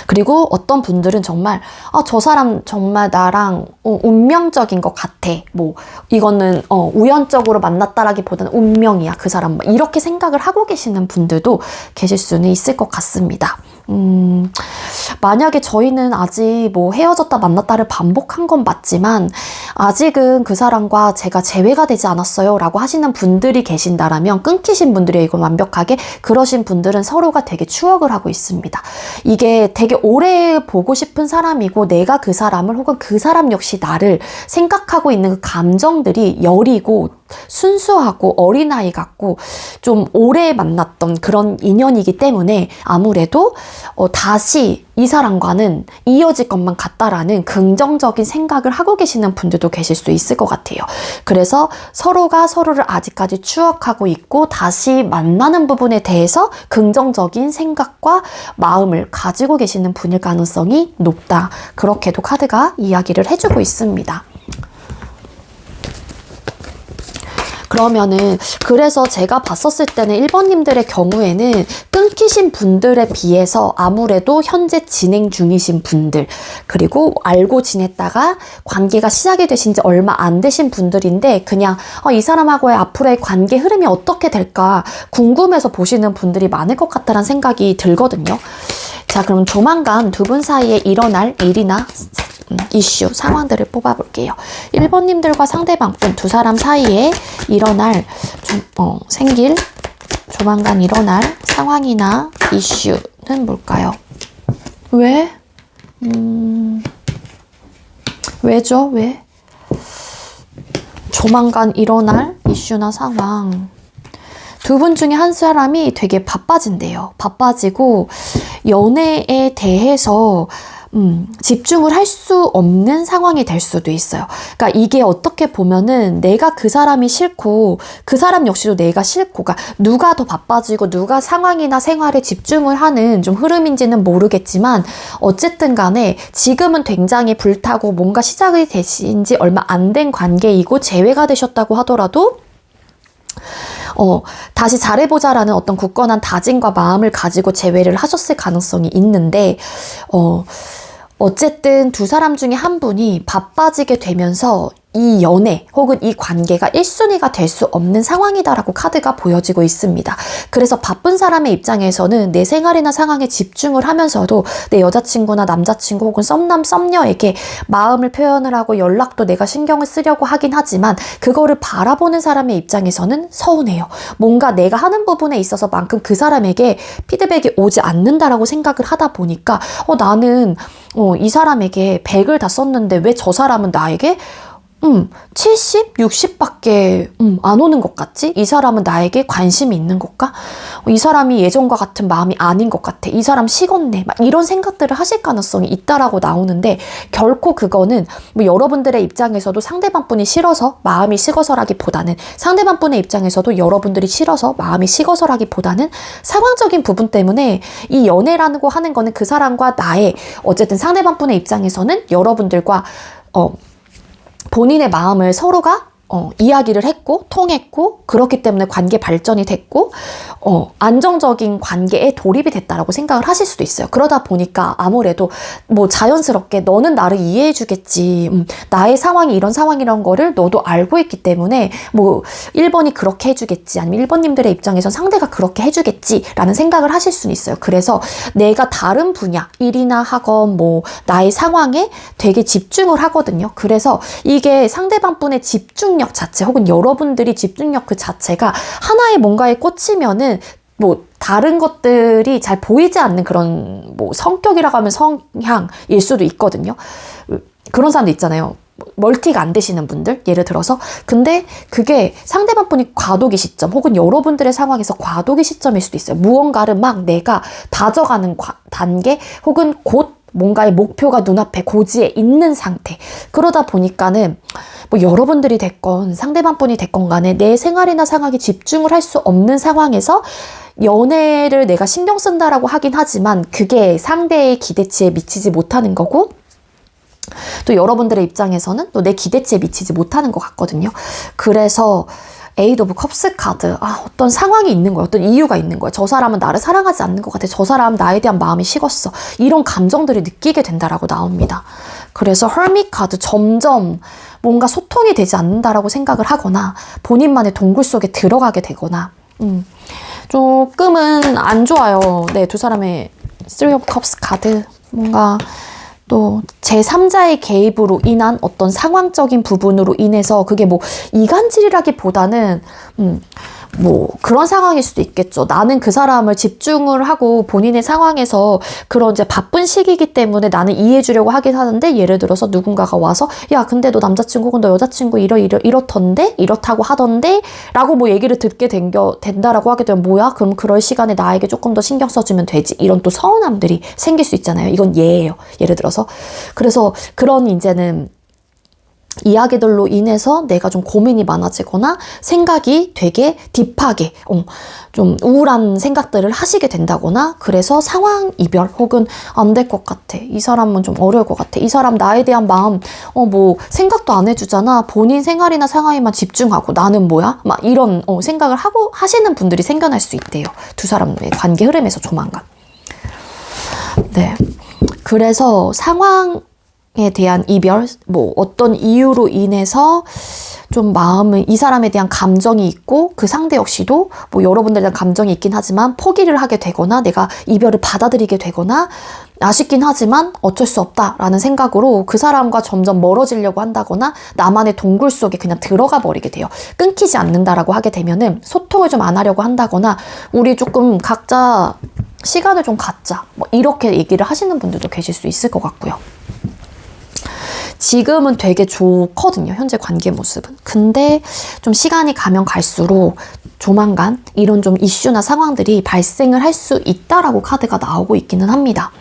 그리고 어떤 분들은 정말 저 사람 정말 나랑 운명적인 것 같아. 뭐 이거는 우연적으로 만났다라기보다는 운명이야 그 사람. 이렇게 생각을 하고 계시는 분들도 계실 수는 있을 것 같습니다. 만약에 저희는 아직 뭐 헤어졌다 만났다를 반복한 건 맞지만 아직은 그 사람과 제가 재회가 되지 않았어요 라고 하시는 분들이 계신다라면, 끊기신 분들이 이건 완벽하게 그러신 분들은 서로가 되게 추억을 하고 있습니다. 이게 되게 오래 보고 싶은 사람이고 내가 그 사람을 혹은 그 사람 역시 나를 생각하고 있는 그 감정들이 여리고 순수하고 어린아이 같고 좀 오래 만났던 그런 인연이기 때문에 아무래도 다시 이 사람과는 이어질 것만 같다라는 긍정적인 생각을 하고 계시는 분들도 계실 수 있을 것 같아요. 그래서 서로가 서로를 아직까지 추억하고 있고 다시 만나는 부분에 대해서 긍정적인 생각과 마음을 가지고 계시는 분일 가능성이 높다. 그렇게도 카드가 이야기를 해주고 있습니다. 그러면은 그래서 제가 봤었을 때는 1번님들의 경우에는 끊기신 분들에 비해서 아무래도 현재 진행 중이신 분들, 그리고 알고 지냈다가 관계가 시작이 되신 지 얼마 안 되신 분들인데 그냥 이 사람하고의 앞으로의 관계 흐름이 어떻게 될까 궁금해서 보시는 분들이 많을 것 같다는 생각이 들거든요. 자, 그럼 조만간 두 분 사이에 일어날 일이나 이슈, 상황들을 뽑아볼게요. 1번님들과 상대방분 두 사람 사이에 일어날 생길 조만간 일어날 상황이나 이슈는 뭘까요? 왜? 왜죠? 왜? 조만간 일어날 이슈나 상황. 두 분 중에 한 사람이 되게 바빠진대요. 바빠지고 연애에 대해서 집중을 할 수 없는 상황이 될 수도 있어요. 그러니까 이게 어떻게 보면은 내가 그 사람이 싫고 그 사람 역시도 내가 싫고, 그러니까 누가 더 바빠지고 누가 상황이나 생활에 집중을 하는 좀 흐름인지는 모르겠지만 어쨌든 간에 지금은 굉장히 불타고 뭔가 시작이 되신 지 얼마 안 된 관계이고 재회가 되셨다고 하더라도 다시 잘해보자라는 어떤 굳건한 다짐과 마음을 가지고 재회를 하셨을 가능성이 있는데, 어쨌든 두 사람 중에 한 분이 바빠지게 되면서 이 연애 혹은 이 관계가 1순위가 될 수 없는 상황이다라고 카드가 보여지고 있습니다. 그래서 바쁜 사람의 입장에서는 내 생활이나 상황에 집중을 하면서도 내 여자친구나 남자친구 혹은 썸남 썸녀에게 마음을 표현을 하고 연락도 내가 신경을 쓰려고 하긴 하지만 그거를 바라보는 사람의 입장에서는 서운해요. 뭔가 내가 하는 부분에 있어서만큼 그 사람에게 피드백이 오지 않는다라고 생각을 하다 보니까 나는 이 사람에게 100을 다 썼는데 왜 저 사람은 나에게 70, 60밖에 안 오는 것 같지? 이 사람은 나에게 관심이 있는 걸까? 이 사람이 예전과 같은 마음이 아닌 것 같아. 이 사람 식었네. 막 이런 생각들을 하실 가능성이 있다라고 나오는데 결코 그거는 뭐 여러분들의 입장에서도 상대방분이 싫어서 마음이 식어서라기보다는 상대방분의 입장에서도 여러분들이 싫어서 마음이 식어서라기보다는 상황적인 부분 때문에 이 연애라는 거 하는 거는 그 사람과 나의 어쨌든 상대방분의 입장에서는 여러분들과 본인의 마음을 서로가 이야기를 했고 통했고 그렇기 때문에 관계 발전이 됐고 안정적인 관계에 돌입이 됐다라고 생각을 하실 수도 있어요. 그러다 보니까 아무래도 뭐 자연스럽게 너는 나를 이해해 주겠지. 나의 상황이 이런 상황이란 거를 너도 알고 있기 때문에 뭐 1번이 그렇게 해주겠지. 아니면 1번님들의 입장에선 상대가 그렇게 해주겠지라는 생각을 하실 수는 있어요. 그래서 내가 다른 분야, 일이나 학원, 뭐 나의 상황에 되게 집중을 하거든요. 그래서 이게 상대방분의 집중력 자체 혹은 여러분들이 집중력 그 자체가 하나의 뭔가에 꽂히면은 뭐 다른 것들이 잘 보이지 않는 그런 뭐 성격이라고 하면 성향일 수도 있거든요. 그런 사람도 있잖아요. 멀티가 안 되시는 분들 예를 들어서 근데 그게 상대방 분이 과도기 시점 혹은 여러분들의 상황에서 과도기 시점일 수도 있어요. 무언가를 막 내가 다져가는 단계 혹은 곧 뭔가의 목표가 눈앞에 고지에 있는 상태. 그러다 보니까는 뭐 여러분들이 됐건 상대방 분이 됐건 간에 내 생활이나 상황에 집중을 할 수 없는 상황에서 연애를 내가 신경 쓴다라고 하긴 하지만 그게 상대의 기대치에 미치지 못하는 거고 또 여러분들의 입장에서는 또 내 기대치에 미치지 못하는 것 같거든요. 그래서 에이드 오브 컵스 카드. 어떤 상황이 있는 거야. 어떤 이유가 있는 거야. 저 사람은 나를 사랑하지 않는 것 같아. 저 사람 나에 대한 마음이 식었어. 이런 감정들을 느끼게 된다라고 나옵니다. 그래서 hermit 카드 점점 뭔가 소통이 되지 않는다라고 생각을 하거나 본인만의 동굴 속에 들어가게 되거나 조금은 안 좋아요. 네, 두 사람의 three of cups 카드. 뭔가 또 제3자의 개입으로 인한 어떤 상황적인 부분으로 인해서 그게 뭐 이간질이라기보다는 뭐 그런 상황일 수도 있겠죠. 나는 그 사람을 집중을 하고 본인의 상황에서 그런 이제 바쁜 시기이기 때문에 나는 이해해 주려고 하긴 하는데 예를 들어서 누군가가 와서 야 근데 너 남자친구 혹은 너 여자친구 이렇던데 이렇다고 하던데 라고 뭐 얘기를 듣게 된다라고 하게 되면 뭐야? 그럼 그럴 시간에 나에게 조금 더 신경 써주면 되지. 이런 또 서운함들이 생길 수 있잖아요. 이건 예예요. 예를 들어서. 그래서 그런 이제는 이야기들로 인해서 내가 좀 고민이 많아지거나 생각이 되게 딥하게 좀 우울한 생각들을 하시게 된다거나 그래서 상황 이별 혹은 안 될 것 같아. 이 사람은 좀 어려울 것 같아. 이 사람 나에 대한 마음 뭐 생각도 안 해주잖아. 본인 생활이나 상황에만 집중하고 나는 뭐야? 막 이런 생각을 하고 하시는 분들이 생겨날 수 있대요. 두 사람의 관계 흐름에서 조만간. 네. 그래서 상황에 대한 이별, 뭐 어떤 이유로 인해서 좀 마음을 이 사람에 대한 감정이 있고 그 상대 역시도 뭐 여러분들에 대한 감정이 있긴 하지만 포기를 하게 되거나 내가 이별을 받아들이게 되거나 아쉽긴 하지만 어쩔 수 없다라는 생각으로 그 사람과 점점 멀어지려고 한다거나 나만의 동굴 속에 그냥 들어가 버리게 돼요. 끊기지 않는다라고 하게 되면은 소통을 좀 안 하려고 한다거나 우리 조금 각자 시간을 좀 갖자 뭐 이렇게 얘기를 하시는 분들도 계실 수 있을 것 같고요. 지금은 되게 좋거든요. 현재 관계 모습은. 근데 좀 시간이 가면 갈수록 조만간 이런 좀 이슈나 상황들이 발생을 할 수 있다라고 카드가 나오고 있기는 합니다.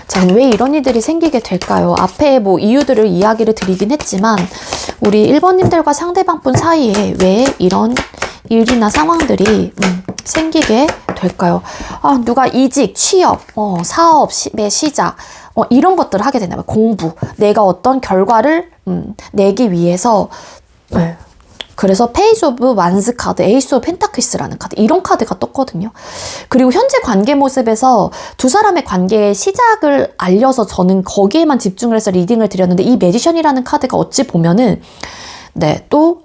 자, 왜 이런 일들이 생기게 될까요? 앞에 뭐 이유들을 이야기를 드리긴 했지만 우리 1번님들과 상대방분 사이에 왜 이런 일이나 상황들이 생기게 될까요? 누가 이직, 취업, 사업의 시작 이런 것들을 하게 된다면 공부, 내가 어떤 결과를 내기 위해서 그래서 페이지 오브 완스 카드, 에이스 오브 펜타클스라는 카드 이런 카드가 떴거든요. 그리고 현재 관계 모습에서 두 사람의 관계의 시작을 알려서 저는 거기에만 집중을 해서 리딩을 드렸는데 이 매지션이라는 카드가 어찌 보면은 또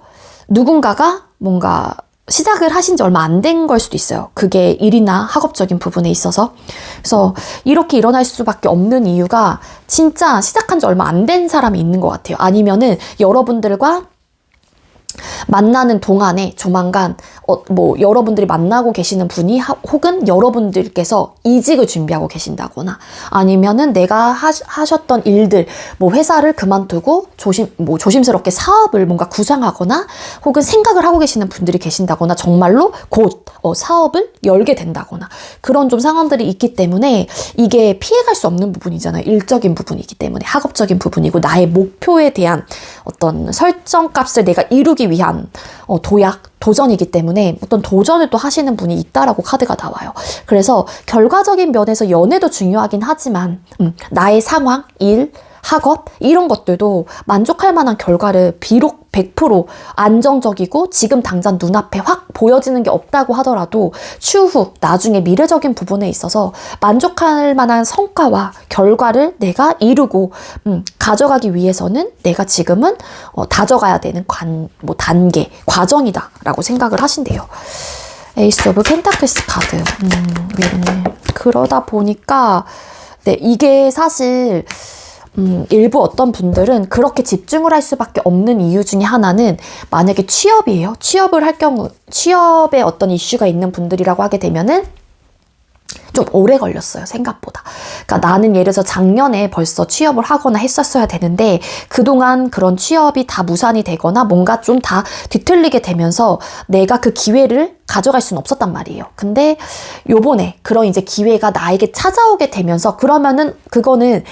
누군가가 뭔가 시작을 하신 지 얼마 안 된 걸 수도 있어요. 그게 일이나 학업적인 부분에 있어서. 그래서 이렇게 일어날 수밖에 없는 이유가 진짜 시작한 지 얼마 안 된 사람이 있는 것 같아요. 아니면은 여러분들과 만나는 동안에 조만간 뭐 여러분들이 만나고 계시는 분이 혹은 여러분들께서 이직을 준비하고 계신다거나 아니면은 내가 하셨던 일들 뭐 회사를 그만두고 조심스럽게 사업을 뭔가 구상하거나 혹은 생각을 하고 계시는 분들이 계신다거나 정말로 곧 사업을 열게 된다거나 그런 좀 상황들이 있기 때문에 이게 피해갈 수 없는 부분이잖아요. 일적인 부분이기 때문에 학업적인 부분이고 나의 목표에 대한 어떤 설정값을 내가 이루기 위한 도전이기 때문에 어떤 도전을 또 하시는 분이 있다라고 카드가 나와요. 그래서 결과적인 면에서 연애도 중요하긴 하지만 나의 상황, 일, 학업 이런 것들도 만족할 만한 결과를 비록 100% 안정적이고 지금 당장 눈앞에 확 보여지는 게 없다고 하더라도 추후 나중에 미래적인 부분에 있어서 만족할 만한 성과와 결과를 내가 이루고 가져가기 위해서는 내가 지금은 다져가야 되는 단계, 과정이다 라고 생각을 하신대요. 에이스 오브 펜타클스 카드. 네. 그러다 보니까 네, 이게 사실 일부 어떤 분들은 그렇게 집중을 할 수밖에 없는 이유 중에 하나는 만약에 취업이에요. 취업을 할 경우 취업에 어떤 이슈가 있는 분들이라고 하게 되면은 좀 오래 걸렸어요, 생각보다. 그러니까 나는 예를 들어서 작년에 벌써 취업을 하거나 했었어야 되는데 그동안 그런 취업이 다 무산이 되거나 뭔가 좀 다 뒤틀리게 되면서 내가 그 기회를 가져갈 수는 없었단 말이에요. 근데 요번에 그런 이제 기회가 나에게 찾아오게 되면서 그러면은 그거는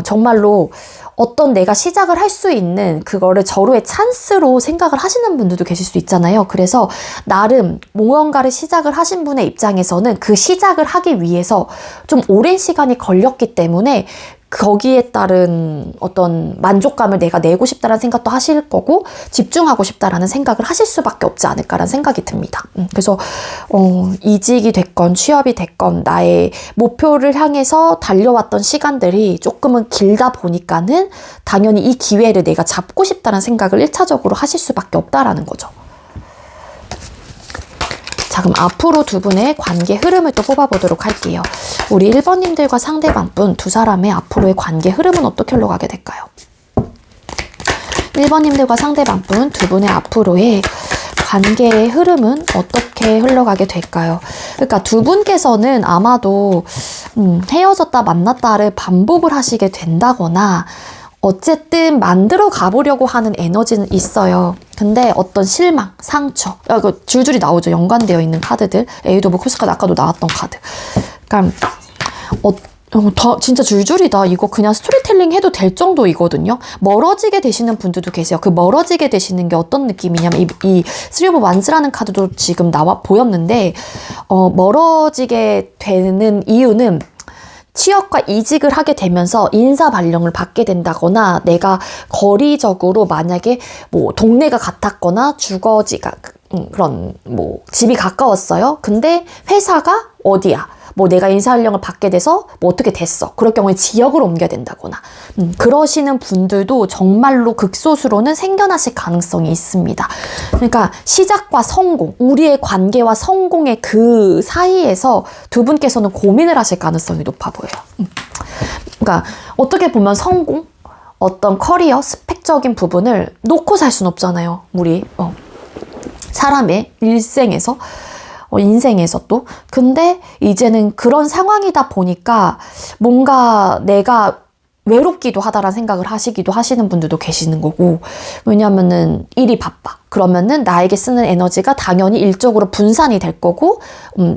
정말로 어떤 내가 시작을 할 수 있는 그거를 절호의 찬스로 생각을 하시는 분들도 계실 수 있잖아요. 그래서 나름 무언가를 시작을 하신 분의 입장에서는 그 시작을 하기 위해서 좀 오랜 시간이 걸렸기 때문에 거기에 따른 어떤 만족감을 내가 내고 싶다라는 생각도 하실 거고 집중하고 싶다라는 생각을 하실 수밖에 없지 않을까라는 생각이 듭니다. 그래서 이직이 됐건 취업이 됐건 나의 목표를 향해서 달려왔던 시간들이 조금은 길다 보니까는 당연히 이 기회를 내가 잡고 싶다는 생각을 1차적으로 하실 수밖에 없다라는 거죠. 자, 그럼 앞으로 두 분의 관계 흐름을 또 뽑아보도록 할게요. 우리 1번님들과 상대방분 두 사람의 앞으로의 관계 흐름은 어떻게 흘러가게 될까요? 1번님들과 상대방분 두 분의 앞으로의 관계의 흐름은 어떻게 흘러가게 될까요? 그러니까 두 분께서는 아마도 헤어졌다 만났다를 반복을 하시게 된다거나 어쨌든 만들어 가보려고 하는 에너지는 있어요. 근데 어떤 실망, 상처, 이거 줄줄이 나오죠. 연관되어 있는 카드들. 에이드 오브 컵스 카드 아까도 나왔던 카드. 그러니까 진짜 줄줄이다. 이거 그냥 스토리텔링 해도 될 정도이거든요. 멀어지게 되시는 분들도 계세요. 그 멀어지게 되시는 게 어떤 느낌이냐면 이 쓰리 오브 완즈라는 카드도 지금 보였는데 멀어지게 되는 이유는 취업과 이직을 하게 되면서 인사 발령을 받게 된다거나 내가 거리적으로 만약에 뭐 동네가 같았거나 주거지가 그런 뭐 집이 가까웠어요. 근데 회사가 어디야? 뭐 내가 인사발령을 받게 돼서 뭐 어떻게 됐어. 그럴 경우에 지역을 옮겨야 된다거나 그러시는 분들도 정말로 극소수로는 생겨나실 가능성이 있습니다. 그러니까 시작과 성공, 우리의 관계와 성공의 그 사이에서 두 분께서는 고민을 하실 가능성이 높아 보여요. 그러니까 어떻게 보면 성공, 어떤 커리어, 스펙적인 부분을 놓고 살 수는 없잖아요. 우리 사람의 일생에서. 인생에서 또. 근데 이제는 그런 상황이다 보니까 뭔가 내가 외롭기도 하다라는 생각을 하시는 분들도 계시는 거고, 왜냐면은 일이 바빠. 그러면은 나에게 쓰는 에너지가 당연히 일적으로 분산이 될 거고,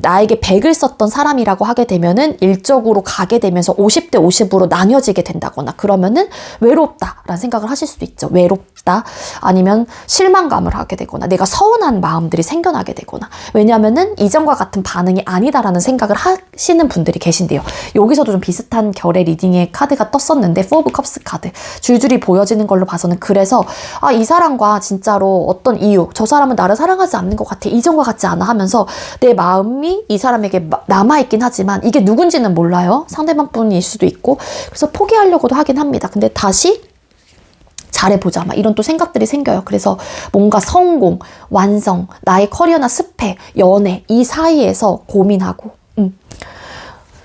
나에게 100을 썼던 사람이라고 하게 되면은 일적으로 가게 되면서 50대 50으로 나뉘어지게 된다거나 그러면은 외롭다라는 생각을 하실 수도 있죠. 외롭다. 아니면 실망감을 하게 되거나 내가 서운한 마음들이 생겨나게 되거나, 왜냐면은 이전과 같은 반응이 아니다라는 생각을 하시는 분들이 계신데요. 여기서도 좀 비슷한 결의 리딩의 카드가 떴었는데, 4 오브 컵스 카드. 줄줄이 보여지는 걸로 봐서는 그래서 이 사람과 진짜로 어떤 이유, 저 사람은 나를 사랑하지 않는 것 같아, 이전과 같지 않아 하면서 내 마음이 이 사람에게 남아있긴 하지만 이게 누군지는 몰라요. 상대방 분일 수도 있고. 그래서 포기하려고도 하긴 합니다. 근데 다시 잘해보자 막 이런 또 생각들이 생겨요. 그래서 뭔가 성공, 완성, 나의 커리어나 스펙, 연애 이 사이에서 고민하고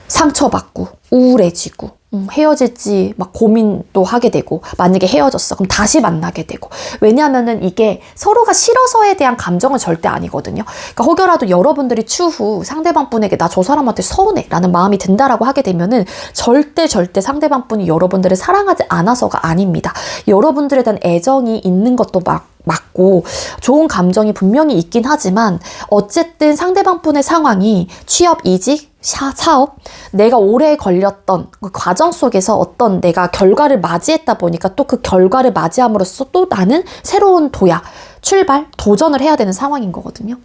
상처받고 우울해지고 헤어질지 막 고민도 하게 되고, 만약에 헤어졌어 그럼 다시 만나게 되고. 왜냐하면은 이게 서로가 싫어서에 대한 감정은 절대 아니거든요. 그러니까 혹여라도 여러분들이 추후 상대방 분에게 나 저 사람한테 서운해 라는 마음이 든다라고 하게 되면은 절대 상대방 분이 여러분들을 사랑하지 않아서가 아닙니다. 여러분들에 대한 애정이 있는 것도 맞고 좋은 감정이 분명히 있긴 하지만, 어쨌든 상대방 분의 상황이 취업, 이직, 사업, 내가 오래 걸렸던 그 과정 속에서 어떤 내가 결과를 맞이했다 보니까 또 그 결과를 맞이함으로써 또 나는 새로운 도약, 출발, 도전을 해야 되는 상황인 거거든요.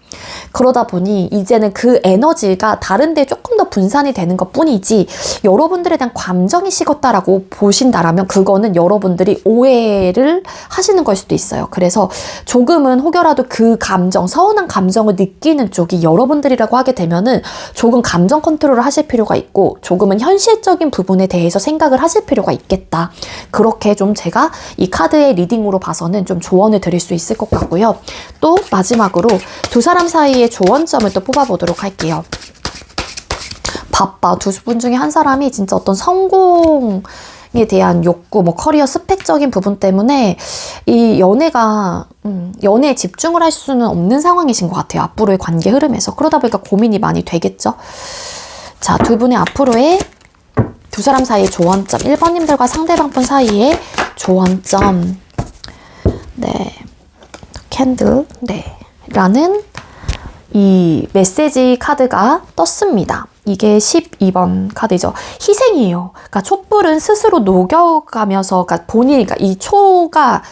그러다 보니 이제는 그 에너지가 다른 데 조금 더 분산이 되는 것 뿐이지, 여러분들에 대한 감정이 식었다라고 보신다라면 그거는 여러분들이 오해를 하시는 걸 수도 있어요. 그래서 조금은 혹여라도 그 감정, 서운한 감정을 느끼는 쪽이 여러분들이라고 하게 되면은 조금 감정 컨트롤을 하실 필요가 있고, 조금은 현실적인 부분에 대해서 생각을 하실 필요가 있겠다. 그렇게 좀 제가 이 카드의 리딩으로 봐서는 좀 조언을 드릴 수 있을 것 같고요. 또 마지막으로 두 사람 사이의 조언점을 또 뽑아보도록 할게요. 바빠. 두 분 중에 한 사람이 진짜 어떤 성공에 대한 욕구, 뭐 커리어 스펙적인 부분 때문에 이 연애에 집중을 할 수는 없는 상황이신 것 같아요. 앞으로의 관계 흐름에서. 그러다 보니까 고민이 많이 되겠죠. 자, 두 분의 앞으로의 두 사람 사이의 조언점, 1번님들과 상대방 분 사이의 조언점. 네. 캔들, 네. 라는 이 메시지 카드가 떴습니다. 이게 12번 카드죠. 희생이에요. 그러니까 촛불은 스스로 녹여가면서, 그러니까 본인이, 그러니까 이 초가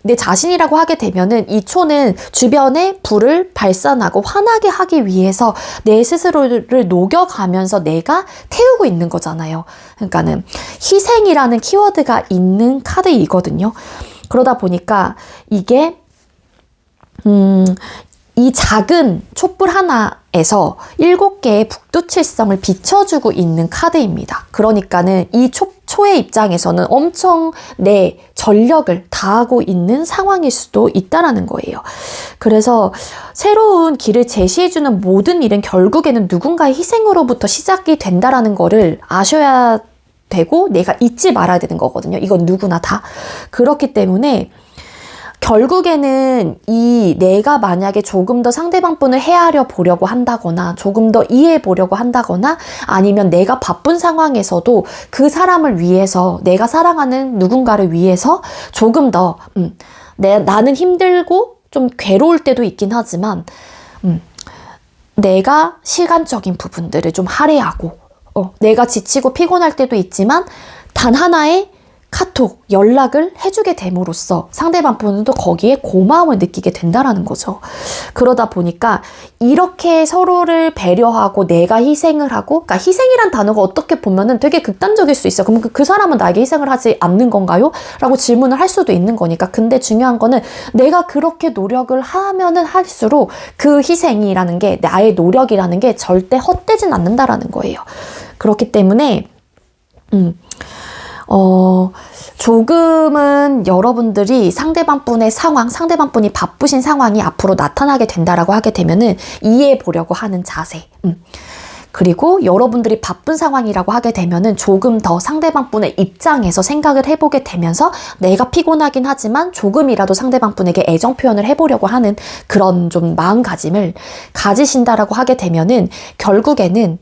내 자신이라고 하게 되면은 이 초는 주변에 불을 발산하고 환하게 하기 위해서 내 스스로를 녹여가면서 내가 태우고 있는 거잖아요. 그러니까는 희생이라는 키워드가 있는 카드이거든요. 그러다 보니까 이게 이 작은 촛불 하나에서 7개의 북두칠성을 비춰주고 있는 카드입니다. 그러니까는 이 초의 입장에서는 엄청 내 전력을 다하고 있는 상황일 수도 있다라는 거예요. 그래서 새로운 길을 제시해주는 모든 일은 결국에는 누군가의 희생으로부터 시작이 된다라는 거를 아셔야 되고, 내가 잊지 말아야 되는 거거든요. 이건 누구나 다. 그렇기 때문에 결국에는 내가 만약에 조금 더 상대방 분을 헤아려 보려고 한다거나, 조금 더 이해해 보려고 한다거나, 아니면 내가 바쁜 상황에서도 그 사람을 위해서, 내가 사랑하는 누군가를 위해서 조금 더, 나는 힘들고 좀 괴로울 때도 있긴 하지만, 내가 시간적인 부분들을 좀 할애하고, 내가 지치고 피곤할 때도 있지만, 단 하나의 카톡, 연락을 해주게 됨으로써 상대방 분은 또 거기에 고마움을 느끼게 된다라는 거죠. 그러다 보니까 이렇게 서로를 배려하고 내가 희생을 하고, 그러니까 희생이란 단어가 어떻게 보면은 되게 극단적일 수 있어요. 그럼 그 사람은 나에게 희생을 하지 않는 건가요? 라고 질문을 할 수도 있는 거니까. 근데 중요한 거는 내가 그렇게 노력을 하면은 할수록 그 희생이라는 게, 나의 노력이라는 게 절대 헛되진 않는다라는 거예요. 그렇기 때문에 조금은 여러분들이 상대방 분의 상황, 상대방 분이 바쁘신 상황이 앞으로 나타나게 된다라고 하게 되면은 이해해 보려고 하는 자세. 그리고 여러분들이 바쁜 상황이라고 하게 되면은 조금 더 상대방 분의 입장에서 생각을 해보게 되면서 내가 피곤하긴 하지만 조금이라도 상대방 분에게 애정 표현을 해보려고 하는 그런 좀 마음가짐을 가지신다라고 하게 되면은 결국에는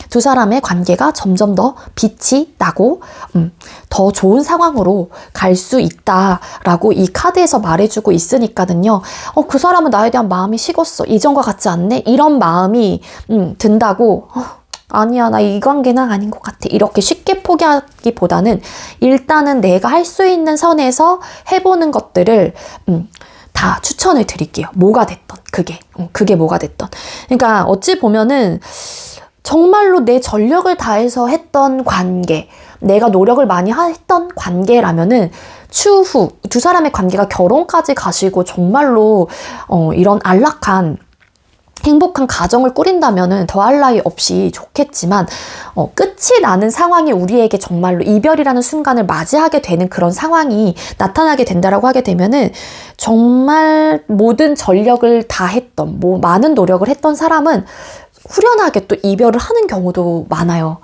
두 사람의 관계가 점점 더 빛이 나고 더 좋은 상황으로 갈 수 있다라고 이 카드에서 말해주고 있으니까는요. 그 사람은 나에 대한 마음이 식었어. 이전과 같지 않네. 이런 마음이 든다고 아니야, 나 이 관계는 아닌 것 같아. 이렇게 쉽게 포기하기보다는 일단은 내가 할 수 있는 선에서 해보는 것들을 다 추천을 드릴게요. 뭐가 됐던 그게 뭐가 됐던. 그러니까 어찌 보면은 정말로 내 전력을 다해서 했던 관계, 내가 노력을 많이 했던 관계라면은 추후 두 사람의 관계가 결혼까지 가시고 정말로 이런 안락한 행복한 가정을 꾸린다면은 더할 나위 없이 좋겠지만, 끝이 나는 상황이 우리에게 정말로 이별이라는 순간을 맞이하게 되는 그런 상황이 나타나게 된다라고 하게 되면은 정말 모든 전력을 다했던, 많은 노력을 했던 사람은 후련하게 또 이별을 하는 경우도 많아요.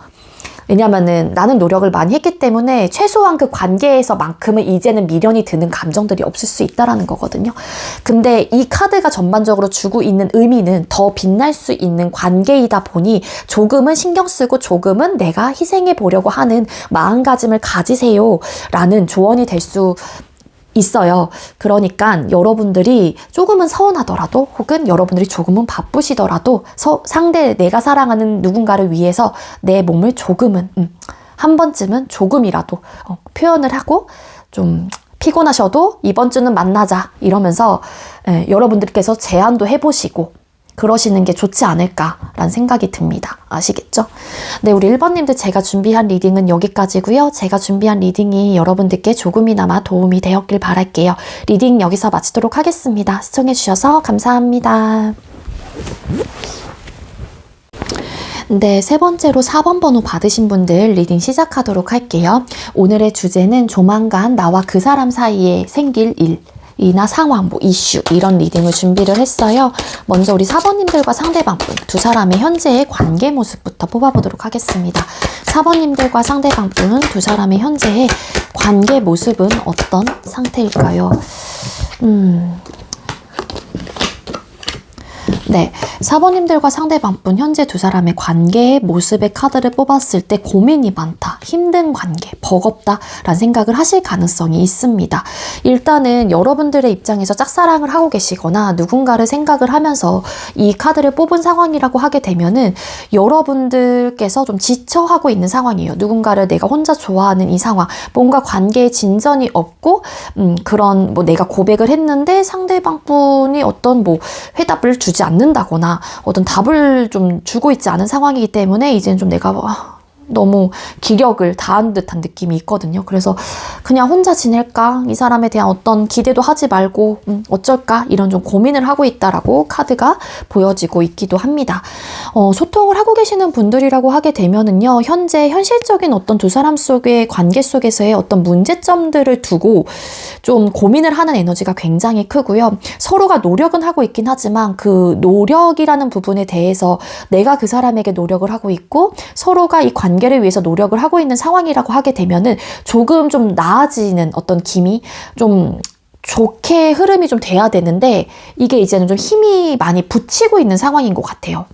왜냐면은 나는 노력을 많이 했기 때문에 최소한 그 관계에서만큼은 이제는 미련이 드는 감정들이 없을 수 있다라는 거거든요. 근데 이 카드가 전반적으로 주고 있는 의미는 더 빛날 수 있는 관계이다 보니 조금은 신경 쓰고 조금은 내가 희생해 보려고 하는 마음가짐을 가지세요 라는 조언이 될 수 있어요. 그러니까 여러분들이 조금은 서운하더라도 혹은 여러분들이 조금은 바쁘시더라도 상대 내가 사랑하는 누군가를 위해서 내 몸을 조금은 한 번쯤은 조금이라도 표현을 하고 좀 피곤하셔도 이번 주는 만나자 이러면서 여러분들께서 제안도 해보시고 그러시는 게 좋지 않을까라는 생각이 듭니다. 아시겠죠? 네, 우리 1번님들 제가 준비한 리딩은 여기까지고요. 제가 준비한 리딩이 여러분들께 조금이나마 도움이 되었길 바랄게요. 리딩 여기서 마치도록 하겠습니다. 시청해주셔서 감사합니다. 네, 세 번째로 4번 번호 받으신 분들 리딩 시작하도록 할게요. 오늘의 주제는 조만간 나와 그 사람 사이에 생길 일, 이나 상황, 이슈 이런 리딩을 준비를 했어요. 먼저 우리 4번님들과 상대방분 두 사람의 현재의 관계 모습부터 뽑아보도록 하겠습니다. 4번님들과 상대방분 두 사람의 현재의 관계 모습은 어떤 상태일까요? 네, 4번님들과 상대방분 현재 두 사람의 관계의 모습의 카드를 뽑았을 때 고민이 많다, 힘든 관계, 버겁다 라는 생각을 하실 가능성이 있습니다. 일단은 여러분들의 입장에서 짝사랑을 하고 계시거나 누군가를 생각을 하면서 이 카드를 뽑은 상황이라고 하게 되면은 여러분들께서 좀 지쳐하고 있는 상황이에요. 누군가를 내가 혼자 좋아하는 이 상황, 뭔가 관계에 진전이 없고 그런 내가 고백을 했는데 상대방 분이 어떤 회답을 주지 않는다거나 어떤 답을 좀 주고 있지 않은 상황이기 때문에 이제는 좀 내가 너무 기력을 다한 듯한 느낌이 있거든요. 그래서 그냥 혼자 지낼까? 이 사람에 대한 어떤 기대도 하지 말고 어쩔까? 이런 좀 고민을 하고 있다라고 카드가 보여지고 있기도 합니다. 소통을 하고 계시는 분들이라고 하게 되면은요. 현재 현실적인 어떤 두 사람 속의 관계 속에서의 어떤 문제점들을 두고 좀 고민을 하는 에너지가 굉장히 크고요. 서로가 노력은 하고 있긴 하지만 그 노력이라는 부분에 대해서 내가 그 사람에게 노력을 하고 있고 서로가 이 관계를 위해서 노력을 하고 있는 상황이라고 하게 되면은 조금 좀 나아지는 어떤 기미, 좀 좋게 흐름이 좀 돼야 되는데 이게 이제는 좀 힘이 많이 붙이고 있는 상황인 것 같아요.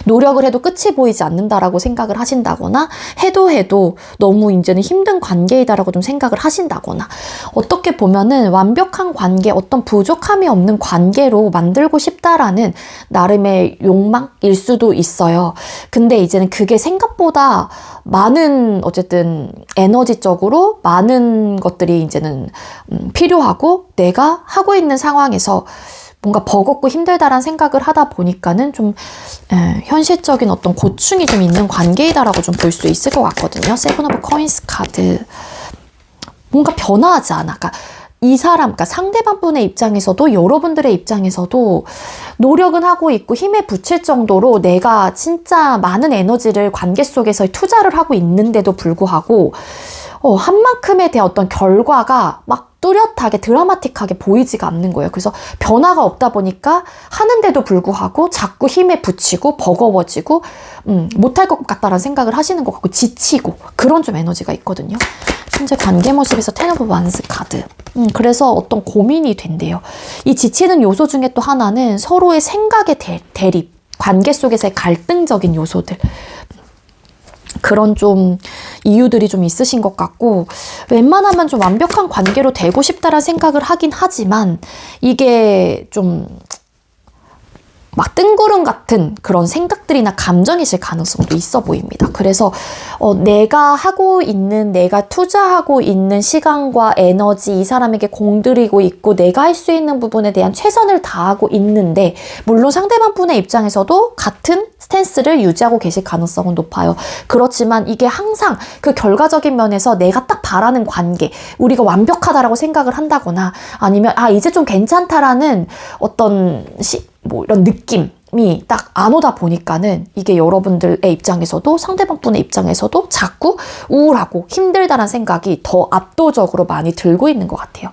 노력을 해도 끝이 보이지 않는다라고 생각을 하신다거나 해도 너무 이제는 힘든 관계이다라고 좀 생각을 하신다거나 어떻게 보면은 완벽한 관계, 어떤 부족함이 없는 관계로 만들고 싶다라는 나름의 욕망일 수도 있어요. 근데 이제는 그게 생각보다 많은 어쨌든 에너지적으로 많은 것들이 이제는 필요하고 내가 하고 있는 상황에서 뭔가 버겁고 힘들다라는 생각을 하다 보니까는 좀 현실적인 어떤 고충이 좀 있는 관계이다라고 좀 볼 수 있을 것 같거든요. 세븐 오브 코인스 카드. 뭔가 변화하지 않아. 그러니까 이 사람, 그러니까 상대방 분의 입장에서도 여러분들의 입장에서도 노력은 하고 있고 힘에 붙일 정도로 내가 진짜 많은 에너지를 관계 속에서 투자를 하고 있는데도 불구하고 한 만큼에 대한 어떤 결과가 막 뚜렷하게 드라마틱하게 보이지가 않는 거예요. 그래서 변화가 없다 보니까 하는데도 불구하고 자꾸 힘에 붙이고 버거워지고 못할 것 같다라는 생각을 하시는 것 같고 지치고 그런 좀 에너지가 있거든요. 현재 관계 모습에서 텐 오브 완스 카드. 그래서 어떤 고민이 된대요. 이 지치는 요소 중에 또 하나는 서로의 생각의 대립, 관계 속에서의 갈등적인 요소들. 그런 좀 이유들이 좀 있으신 것 같고 웬만하면 좀 완벽한 관계로 되고 싶다라는 생각을 하긴 하지만 이게 좀 막 뜬구름 같은 그런 생각들이나 감정이실 가능성도 있어 보입니다. 그래서 내가 하고 있는, 내가 투자하고 있는 시간과 에너지 이 사람에게 공들이고 있고 내가 할 수 있는 부분에 대한 최선을 다하고 있는데 물론 상대방 분의 입장에서도 같은 스탠스를 유지하고 계실 가능성은 높아요. 그렇지만 이게 항상 그 결과적인 면에서 내가 딱 바라는 관계, 우리가 완벽하다라고 생각을 한다거나 아니면 이제 좀 괜찮다라는 어떤 이런 느낌이 딱 안 오다 보니까는 이게 여러분들의 입장에서도 상대방 분의 입장에서도 자꾸 우울하고 힘들다는 생각이 더 압도적으로 많이 들고 있는 것 같아요.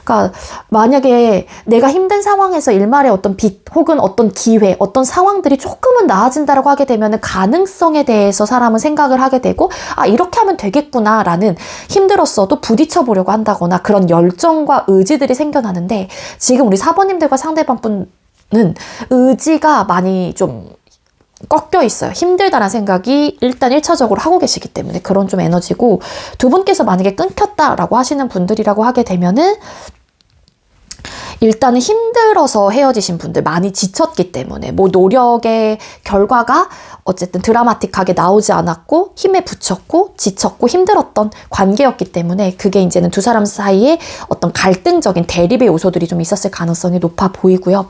그러니까 만약에 내가 힘든 상황에서 일말의 어떤 빛 혹은 어떤 기회, 어떤 상황들이 조금은 나아진다라고 하게 되면 가능성에 대해서 사람은 생각을 하게 되고 아 이렇게 하면 되겠구나라는 힘들었어도 부딪혀 보려고 한다거나 그런 열정과 의지들이 생겨나는데 지금 우리 사번님들과 상대방분은 의지가 많이 좀 꺾여 있어요. 힘들다는 생각이 일단 1차적으로 하고 계시기 때문에 그런 좀 에너지고 두 분께서 만약에 끊겼다라고 하시는 분들이라고 하게 되면은 일단은 힘들어서 헤어지신 분들 많이 지쳤기 때문에 뭐 노력의 결과가 어쨌든 드라마틱하게 나오지 않았고 힘에 부쳤고 지쳤고 힘들었던 관계였기 때문에 그게 이제는 두 사람 사이에 어떤 갈등적인 대립의 요소들이 좀 있었을 가능성이 높아 보이고요.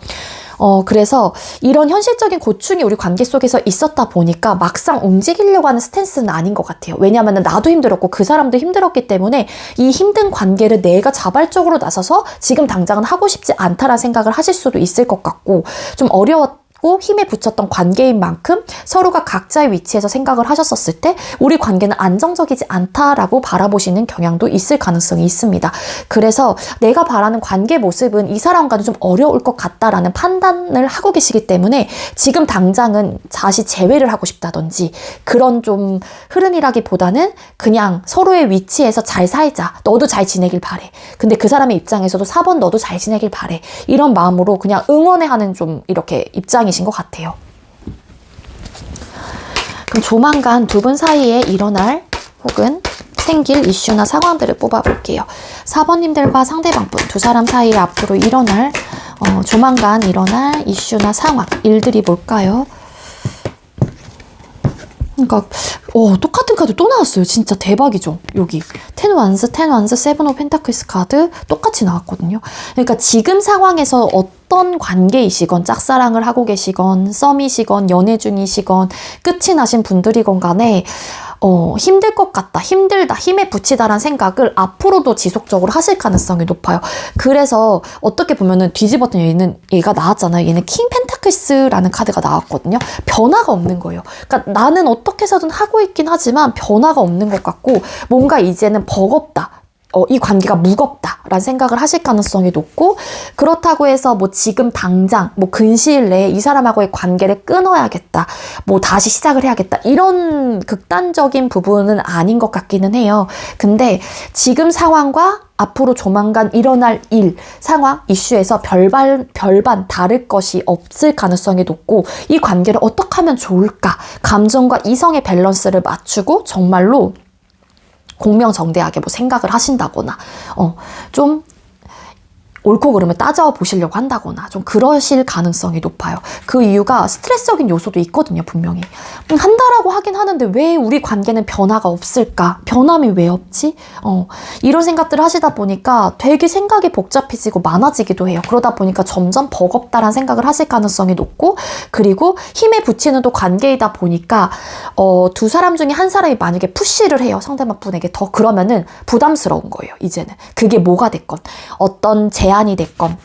그래서 이런 현실적인 고충이 우리 관계 속에서 있었다 보니까 막상 움직이려고 하는 스탠스는 아닌 것 같아요. 왜냐하면 나도 힘들었고 그 사람도 힘들었기 때문에 이 힘든 관계를 내가 자발적으로 나서서 지금 당장은 하고 싶지 않다라는 생각을 하실 수도 있을 것 같고 좀 어려웠고 힘에 붙였던 관계인 만큼 서로가 각자의 위치에서 생각을 하셨었을 때 우리 관계는 안정적이지 않다라고 바라보시는 경향도 있을 가능성이 있습니다. 그래서 내가 바라는 관계 모습은 이 사람과는 좀 어려울 것 같다라는 판단을 하고 계시기 때문에 지금 당장은 다시 재회를 하고 싶다든지 그런 좀 흐름이라기보다는 그냥 서로의 위치에서 잘 살자. 너도 잘 지내길 바래. 근데 그 사람의 입장에서도 4번 너도 잘 지내길 바래. 이런 마음으로 그냥 응원해 하는 좀 이렇게 입장이신 것 같아요. 그럼 조만간 두 분 사이에 일어날 혹은 생길 이슈나 상황들을 뽑아볼게요. 4번님들과 상대방분 두 사람 사이에 앞으로 일어날 조만간 일어날 이슈나 상황, 일들이 뭘까요? 그러니까 똑같은 카드 또 나왔어요. 진짜 대박이죠. 여기 10 wands, 10 wands, 7 of pentacles 카드 똑같이 나왔거든요. 그러니까 지금 상황에서 어떤 관계이시건 짝사랑을 하고 계시건 썸이시건 연애 중이시건 끝이 나신 분들이건 간에 힘들 것 같다, 힘들다, 힘에 부치다라는 생각을 앞으로도 지속적으로 하실 가능성이 높아요. 그래서 어떻게 보면은 뒤집었던 얘가 나왔잖아요. 얘는 킹 펜타클스라는 카드가 나왔거든요. 변화가 없는 거예요. 그러니까 나는 어떻게 해서든 하고 있긴 하지만 변화가 없는 것 같고 뭔가 이제는 버겁다. 이 관계가 무겁다라는 생각을 하실 가능성이 높고 그렇다고 해서 뭐 지금 당장 뭐 근시일 내에 이 사람하고의 관계를 끊어야겠다 뭐 다시 시작을 해야겠다 이런 극단적인 부분은 아닌 것 같기는 해요. 근데 지금 상황과 앞으로 조만간 일어날 일, 상황, 이슈에서 별반 다를 것이 없을 가능성이 높고 이 관계를 어떻게 하면 좋을까 감정과 이성의 밸런스를 맞추고 정말로 공명정대하게 뭐 생각을 하신다거나 좀 옳고 그름을 따져보시려고 한다거나 좀 그러실 가능성이 높아요. 그 이유가 스트레스적인 요소도 있거든요. 분명히 한다라고 하긴 하는데 왜 우리 관계는 변화가 없을까? 변함이 왜 없지? 이런 생각들을 하시다 보니까 되게 생각이 복잡해지고 많아지기도 해요. 그러다 보니까 점점 버겁다라는 생각을 하실 가능성이 높고 그리고 힘에 부치는 또 관계이다 보니까 두 사람 중에 한 사람이 만약에 푸시를 해요. 상대방 분에게 더 그러면은 부담스러운 거예요. 이제는 그게 뭐가 됐건 어떤 제안이 됐건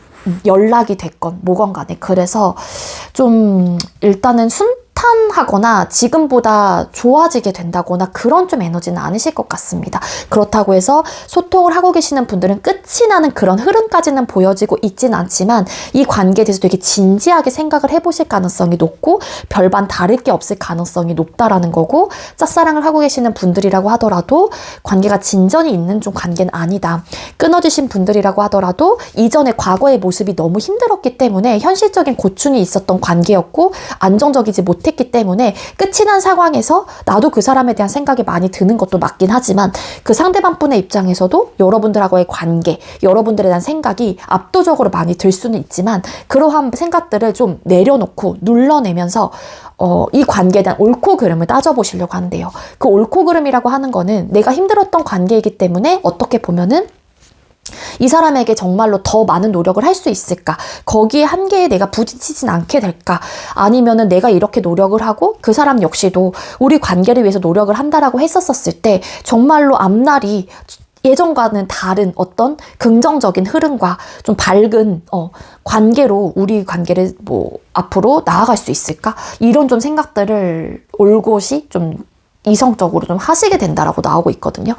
연락이 됐건 뭐건 간에 그래서 좀 일단은 순탄하거나 지금보다 좋아지게 된다거나 그런 좀 에너지는 아니실 것 같습니다. 그렇다고 해서 소통을 하고 계시는 분들은 끝이 나는 그런 흐름까지는 보여지고 있진 않지만 이 관계에 대해서 되게 진지하게 생각을 해보실 가능성이 높고 별반 다를 게 없을 가능성이 높다라는 거고 짝사랑을 하고 계시는 분들이라고 하더라도 관계가 진전이 있는 좀 관계는 아니다. 끊어지신 분들이라고 하더라도 이전의 과거의 모습이 너무 힘들었기 때문에 현실적인 고충이 있었던 관계였고 안정적이지 못했기 때문에 끝이 난 상황에서 나도 그 사람에 대한 생각이 많이 드는 것도 맞긴 하지만 그 상대방 분의 입장에서도 여러분들하고의 관계, 여러분들에 대한 생각이 압도적으로 많이 들 수는 있지만 그러한 생각들을 좀 내려놓고 눌러내면서 이 관계에 대한 옳고 그름을 따져보시려고 한대요. 그 옳고 그름이라고 하는 거는 내가 힘들었던 관계이기 때문에 어떻게 보면은 이 사람에게 정말로 더 많은 노력을 할 수 있을까? 거기에 한계에 내가 부딪히진 않게 될까? 아니면은 내가 이렇게 노력을 하고 그 사람 역시도 우리 관계를 위해서 노력을 한다라고 했었을 때 정말로 앞날이 예전과는 다른 어떤 긍정적인 흐름과 좀 밝은 관계로 우리 관계를 뭐 앞으로 나아갈 수 있을까? 이런 좀 생각들을 올곧이 좀 이성적으로 좀 하시게 된다라고 나오고 있거든요.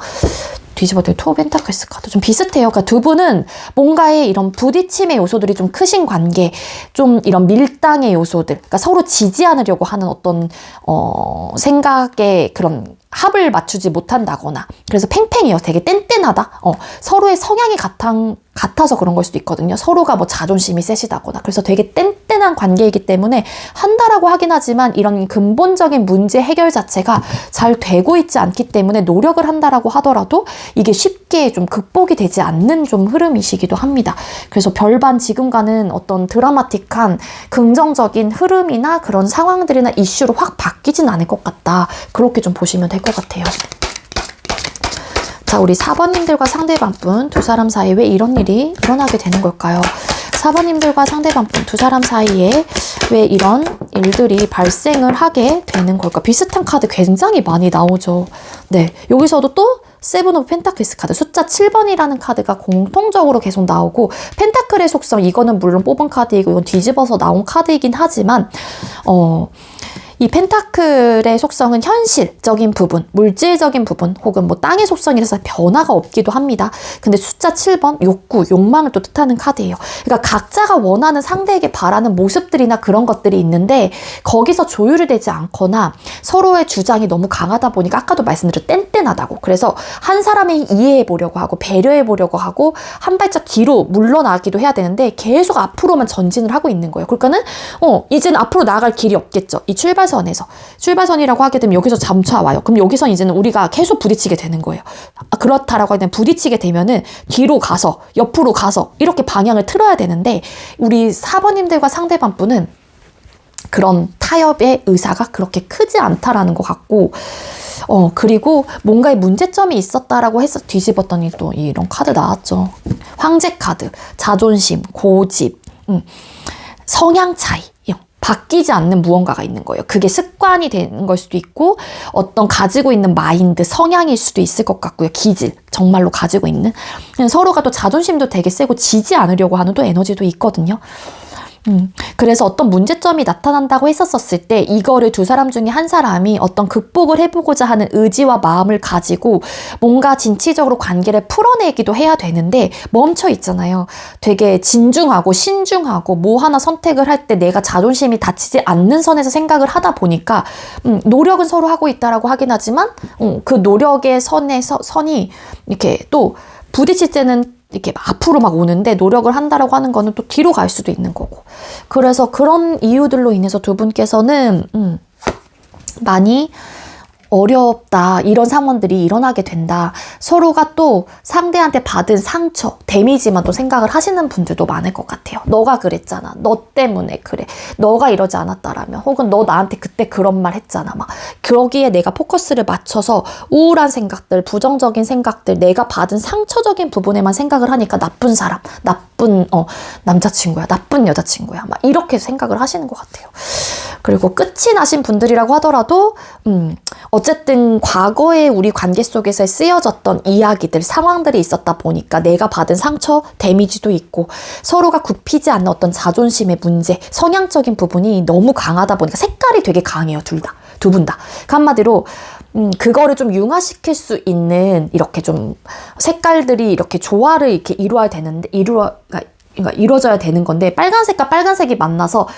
뒤집어들 투 오브 펜타클스 카드 좀 비슷해요. 그러니까 두 분은 뭔가의 이런 부딪힘의 요소들이 좀 크신 관계, 좀 이런 밀당의 요소들, 그러니까 서로 지지 않으려고 하는 어떤 생각의 그런 합을 맞추지 못한다거나, 그래서 팽팽해요. 되게 뗀뗀하다. 서로의 성향이 같아서 그런 걸 수도 있거든요. 서로가 뭐 자존심이 세시다거나. 그래서 되게 뗀뗀한 관계이기 때문에 한다라고 하긴 하지만 이런 근본적인 문제 해결 자체가 잘 되고 있지 않기 때문에 노력을 한다라고 하더라도 이게 쉽게 좀 극복이 되지 않는 좀 흐름이시기도 합니다. 그래서 별반 지금과는 어떤 드라마틱한 긍정적인 흐름이나 그런 상황들이나 이슈로 확 바뀌진 않을 것 같다. 그렇게 좀 보시면 될 것 같아요. 자, 우리 4번님들과 상대방분 두 사람 사이에 왜 이런 일이 일어나게 되는 걸까요? 4번님들과 상대방분 두 사람 사이에 왜 이런 일들이 발생을 하게 되는 걸까? 비슷한 카드 굉장히 많이 나오죠. 네, 여기서도 또 세븐 오브 펜타클스 카드 숫자 7번이라는 카드가 공통적으로 계속 나오고, 펜타클의 속성, 이거는 물론 뽑은 카드이고 이건 뒤집어서 나온 카드이긴 하지만 이 펜타클의 속성은 현실적인 부분, 물질적인 부분, 혹은 뭐 땅의 속성이라서 변화가 없기도 합니다. 근데 숫자 7번, 욕구, 욕망을 또 뜻하는 카드예요. 그러니까 각자가 원하는 상대에게 바라는 모습들이나 그런 것들이 있는데 거기서 조율이 되지 않거나 서로의 주장이 너무 강하다 보니까 아까도 말씀드렸 뗀뗀하다고. 그래서 한 사람을 이해해 보려고 하고 배려해 보려고 하고 한 발짝 뒤로 물러나기도 해야 되는데 계속 앞으로만 전진을 하고 있는 거예요. 그러니까는 이제는 앞으로 나아갈 길이 없겠죠. 이 출발선이라고 하게 되면 여기서 잠차와요. 그럼 여기서 이제는 우리가 계속 부딪히게 되는 거예요. 그렇다라고 하면 부딪히게 되면은 뒤로 가서 옆으로 가서 이렇게 방향을 틀어야 되는데 우리 4번님들과 상대방 분은 그런 타협의 의사가 그렇게 크지 않다라는 것 같고, 그리고 뭔가의 문제점이 있었다라고 해서 뒤집었더니 또 이런 카드 나왔죠. 황제 카드, 자존심, 고집, 성향 차이, 바뀌지 않는 무언가가 있는 거예요. 그게 습관이 되는 걸 수도 있고 어떤 가지고 있는 마인드, 성향일 수도 있을 것 같고요. 기질, 정말로 가지고 있는. 서로가 또 자존심도 되게 세고 지지 않으려고 하는 또 에너지도 있거든요. 그래서 어떤 문제점이 나타난다고 했었을 때 이거를 두 사람 중에 한 사람이 어떤 극복을 해보고자 하는 의지와 마음을 가지고 뭔가 진취적으로 관계를 풀어내기도 해야 되는데 멈춰 있잖아요. 되게 진중하고 신중하고 뭐 하나 선택을 할 때 내가 자존심이 다치지 않는 선에서 생각을 하다 보니까 노력은 서로 하고 있다라고 하긴 하지만 그 노력의 선이 이렇게 또 부딪힐 때는 이렇게 앞으로 막 오는데 노력을 한다라고 하는 거는 또 뒤로 갈 수도 있는 거고. 그래서 그런 이유들로 인해서 두 분께서는 많이 어렵다, 이런 상황들이 일어나게 된다. 서로가 또 상대한테 받은 상처, 데미지만 또 생각을 하시는 분들도 많을 것 같아요. 너가 그랬잖아. 너 때문에 그래. 너가 이러지 않았다라면, 혹은 너 나한테 그때 그런 말 했잖아. 막 그러기에 내가 포커스를 맞춰서 우울한 생각들, 부정적인 생각들, 내가 받은 상처적인 부분에만 생각을 하니까 나쁜 사람, 나쁜 남자친구야, 나쁜 여자친구야, 막 이렇게 생각을 하시는 것 같아요. 그리고 끝이 나신 분들이라고 하더라도 어쨌든 과거에 우리 관계 속에서 쓰여졌던 이야기들, 상황들이 있었다 보니까 내가 받은 상처, 데미지도 있고 서로가 굽히지 않는 어떤 자존심의 문제, 성향적인 부분이 너무 강하다 보니까 색깔이 되게 강해요. 두 분 다. 그 한마디로 그거를 좀 융화시킬 수 있는 이렇게 좀 색깔들이 이렇게 조화를 이렇게 이루어져야 되는 건데, 빨간색과 빨간색이 만나서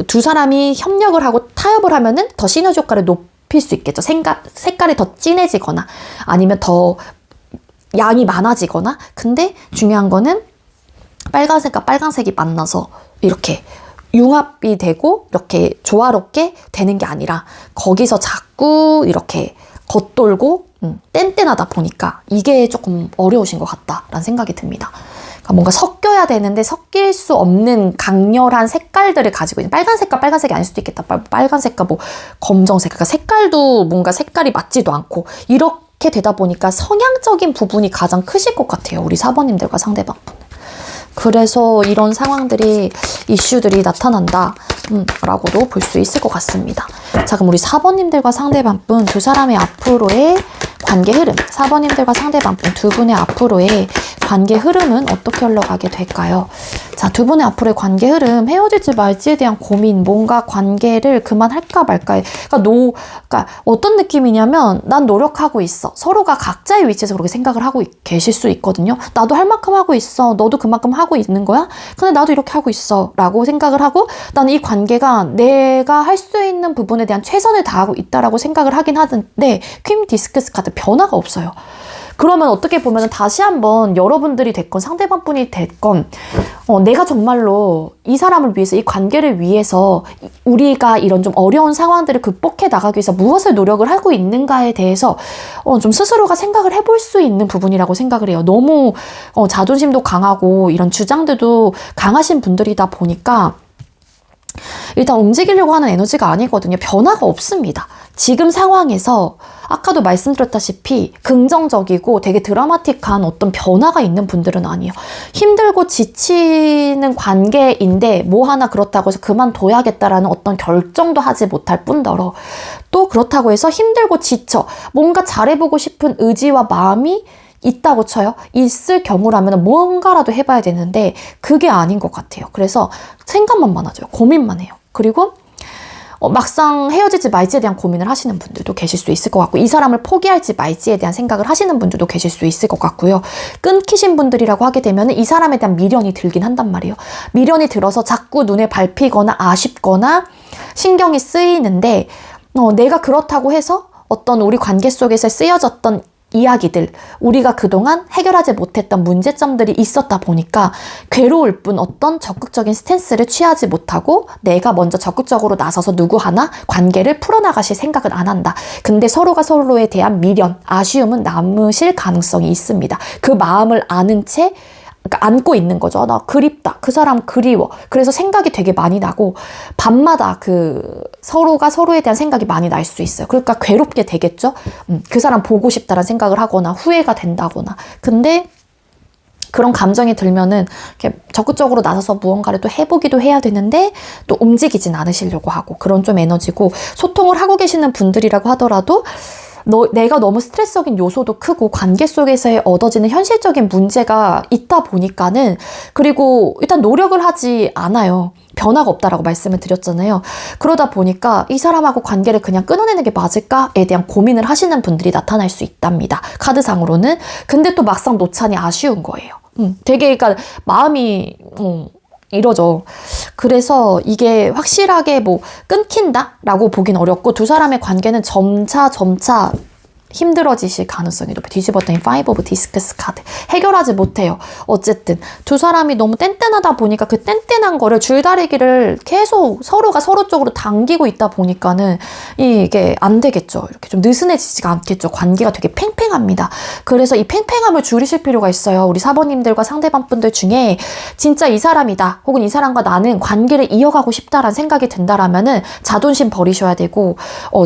두 사람이 협력을 하고 타협을 하면은 더 시너지 효과를 높일 수 있겠죠. 색깔이 더 진해지거나 아니면 더 양이 많아지거나. 근데 중요한 거는 빨간색과 빨간색이 만나서 이렇게 융합이 되고 이렇게 조화롭게 되는 게 아니라 거기서 자꾸 이렇게 겉돌고 뗀뗀하다 보니까 이게 조금 어려우신 것 같다라는 생각이 듭니다. 그러니까 뭔가 섞여야 되는데 섞일 수 없는 강렬한 색깔들을 가지고 있는, 빨간색과 빨간색이 아닐 수도 있겠다. 빨간색과 뭐 검정색, 그러니까 색깔도 뭔가 색깔이 맞지도 않고 이렇게 되다 보니까 성향적인 부분이 가장 크실 것 같아요. 우리 4번님들과 상대방분. 그래서 이런 상황들이, 이슈들이 나타난다 라고도 볼 수 있을 것 같습니다. 자, 그럼 우리 4번님들과 상대방분 두 사람의 앞으로의 관계 흐름, 4번님들과 상대방분 두 분의 앞으로의 관계 흐름은 어떻게 흘러가게 될까요? 자, 두 분의 앞으로의 관계 흐름, 헤어질지 말지에 대한 고민, 뭔가 관계를 그만할까 말까. 그러니까 어떤 느낌이냐면, 난 노력하고 있어. 서로가 각자의 위치에서 그렇게 생각을 하고 계실 수 있거든요. 나도 할 만큼 하고 있어. 너도 그만큼 하고 있는 거야? 근데 나도 이렇게 하고 있어. 라고 생각을 하고, 나는 이 관계가 내가 할 수 있는 부분에 대한 최선을 다하고 있다라고 생각을 하긴 하는데, 퀸 디스크스 카드 변화가 없어요. 그러면 어떻게 보면 다시 한번 여러분들이 됐건 상대방 분이 됐건 내가 정말로 이 사람을 위해서, 이 관계를 위해서 우리가 이런 좀 어려운 상황들을 극복해 나가기 위해서 무엇을 노력을 하고 있는가에 대해서 좀 스스로가 생각을 해볼 수 있는 부분이라고 생각을 해요. 너무 자존심도 강하고 이런 주장들도 강하신 분들이다 보니까 일단 움직이려고 하는 에너지가 아니거든요. 변화가 없습니다. 지금 상황에서 아까도 말씀드렸다시피 긍정적이고 되게 드라마틱한 어떤 변화가 있는 분들은 아니에요. 힘들고 지치는 관계인데 뭐 하나 그렇다고 해서 그만둬야겠다라는 어떤 결정도 하지 못할 뿐더러 또 그렇다고 해서 힘들고 지쳐 뭔가 잘해보고 싶은 의지와 마음이 있다고 쳐요. 있을 경우라면 뭔가라도 해봐야 되는데 그게 아닌 것 같아요. 그래서 생각만 많아져요. 고민만 해요. 그리고 막상 헤어질지 말지에 대한 고민을 하시는 분들도 계실 수 있을 것 같고, 이 사람을 포기할지 말지에 대한 생각을 하시는 분들도 계실 수 있을 것 같고요. 끊기신 분들이라고 하게 되면 이 사람에 대한 미련이 들긴 한단 말이에요. 미련이 들어서 자꾸 눈에 밟히거나 아쉽거나 신경이 쓰이는데 내가 그렇다고 해서 어떤 우리 관계 속에서 쓰여졌던 이야기들, 우리가 그동안 해결하지 못했던 문제점들이 있었다 보니까 괴로울 뿐 어떤 적극적인 스탠스를 취하지 못하고 내가 먼저 적극적으로 나서서 누구 하나 관계를 풀어나가실 생각은 안 한다. 근데 서로가 서로에 대한 미련, 아쉬움은 남으실 가능성이 있습니다. 그 마음을 아는 채 그러니까 안고 있는 거죠. 나 그립다. 그 사람 그리워. 그래서 생각이 되게 많이 나고 밤마다 서로가 서로에 대한 생각이 많이 날 수 있어요. 그러니까 괴롭게 되겠죠. 그 사람 보고 싶다라는 생각을 하거나 후회가 된다거나. 근데 그런 감정이 들면은 이렇게 적극적으로 나서서 무언가를 또 해보기도 해야 되는데 또 움직이진 않으시려고 하고 그런 좀 에너지고, 소통을 하고 계시는 분들이라고 하더라도 내가 너무 스트레스적인 요소도 크고 관계 속에서의 얻어지는 현실적인 문제가 있다 보니까는, 그리고 일단 노력을 하지 않아요. 변화가 없다라고 말씀을 드렸잖아요. 그러다 보니까 이 사람하고 관계를 그냥 끊어내는 게 맞을까에 대한 고민을 하시는 분들이 나타날 수 있답니다. 카드상으로는. 근데 또 막상 놓자니 아쉬운 거예요. 되게 그러니까 마음이 이러죠. 그래서 이게 확실하게 끊긴다라고 보긴 어렵고, 두 사람의 관계는 점차 힘들어지실 가능성이 높아요. 뒤집었더니 5 of Discs 카드. 해결하지 못해요. 어쨌든 두 사람이 너무 뗀뗀하다 보니까 그 뗀뗀한 거를 줄다리기를 계속 서로가 서로 쪽으로 당기고 있다 보니까는 이게 안 되겠죠. 이렇게 좀 느슨해지지가 않겠죠. 관계가 되게 팽팽합니다. 그래서 이 팽팽함을 줄이실 필요가 있어요. 우리 사모님들과 상대방 분들 중에 진짜 이 사람이다, 혹은 이 사람과 나는 관계를 이어가고 싶다라는 생각이 든다라면은 자존심 버리셔야 되고,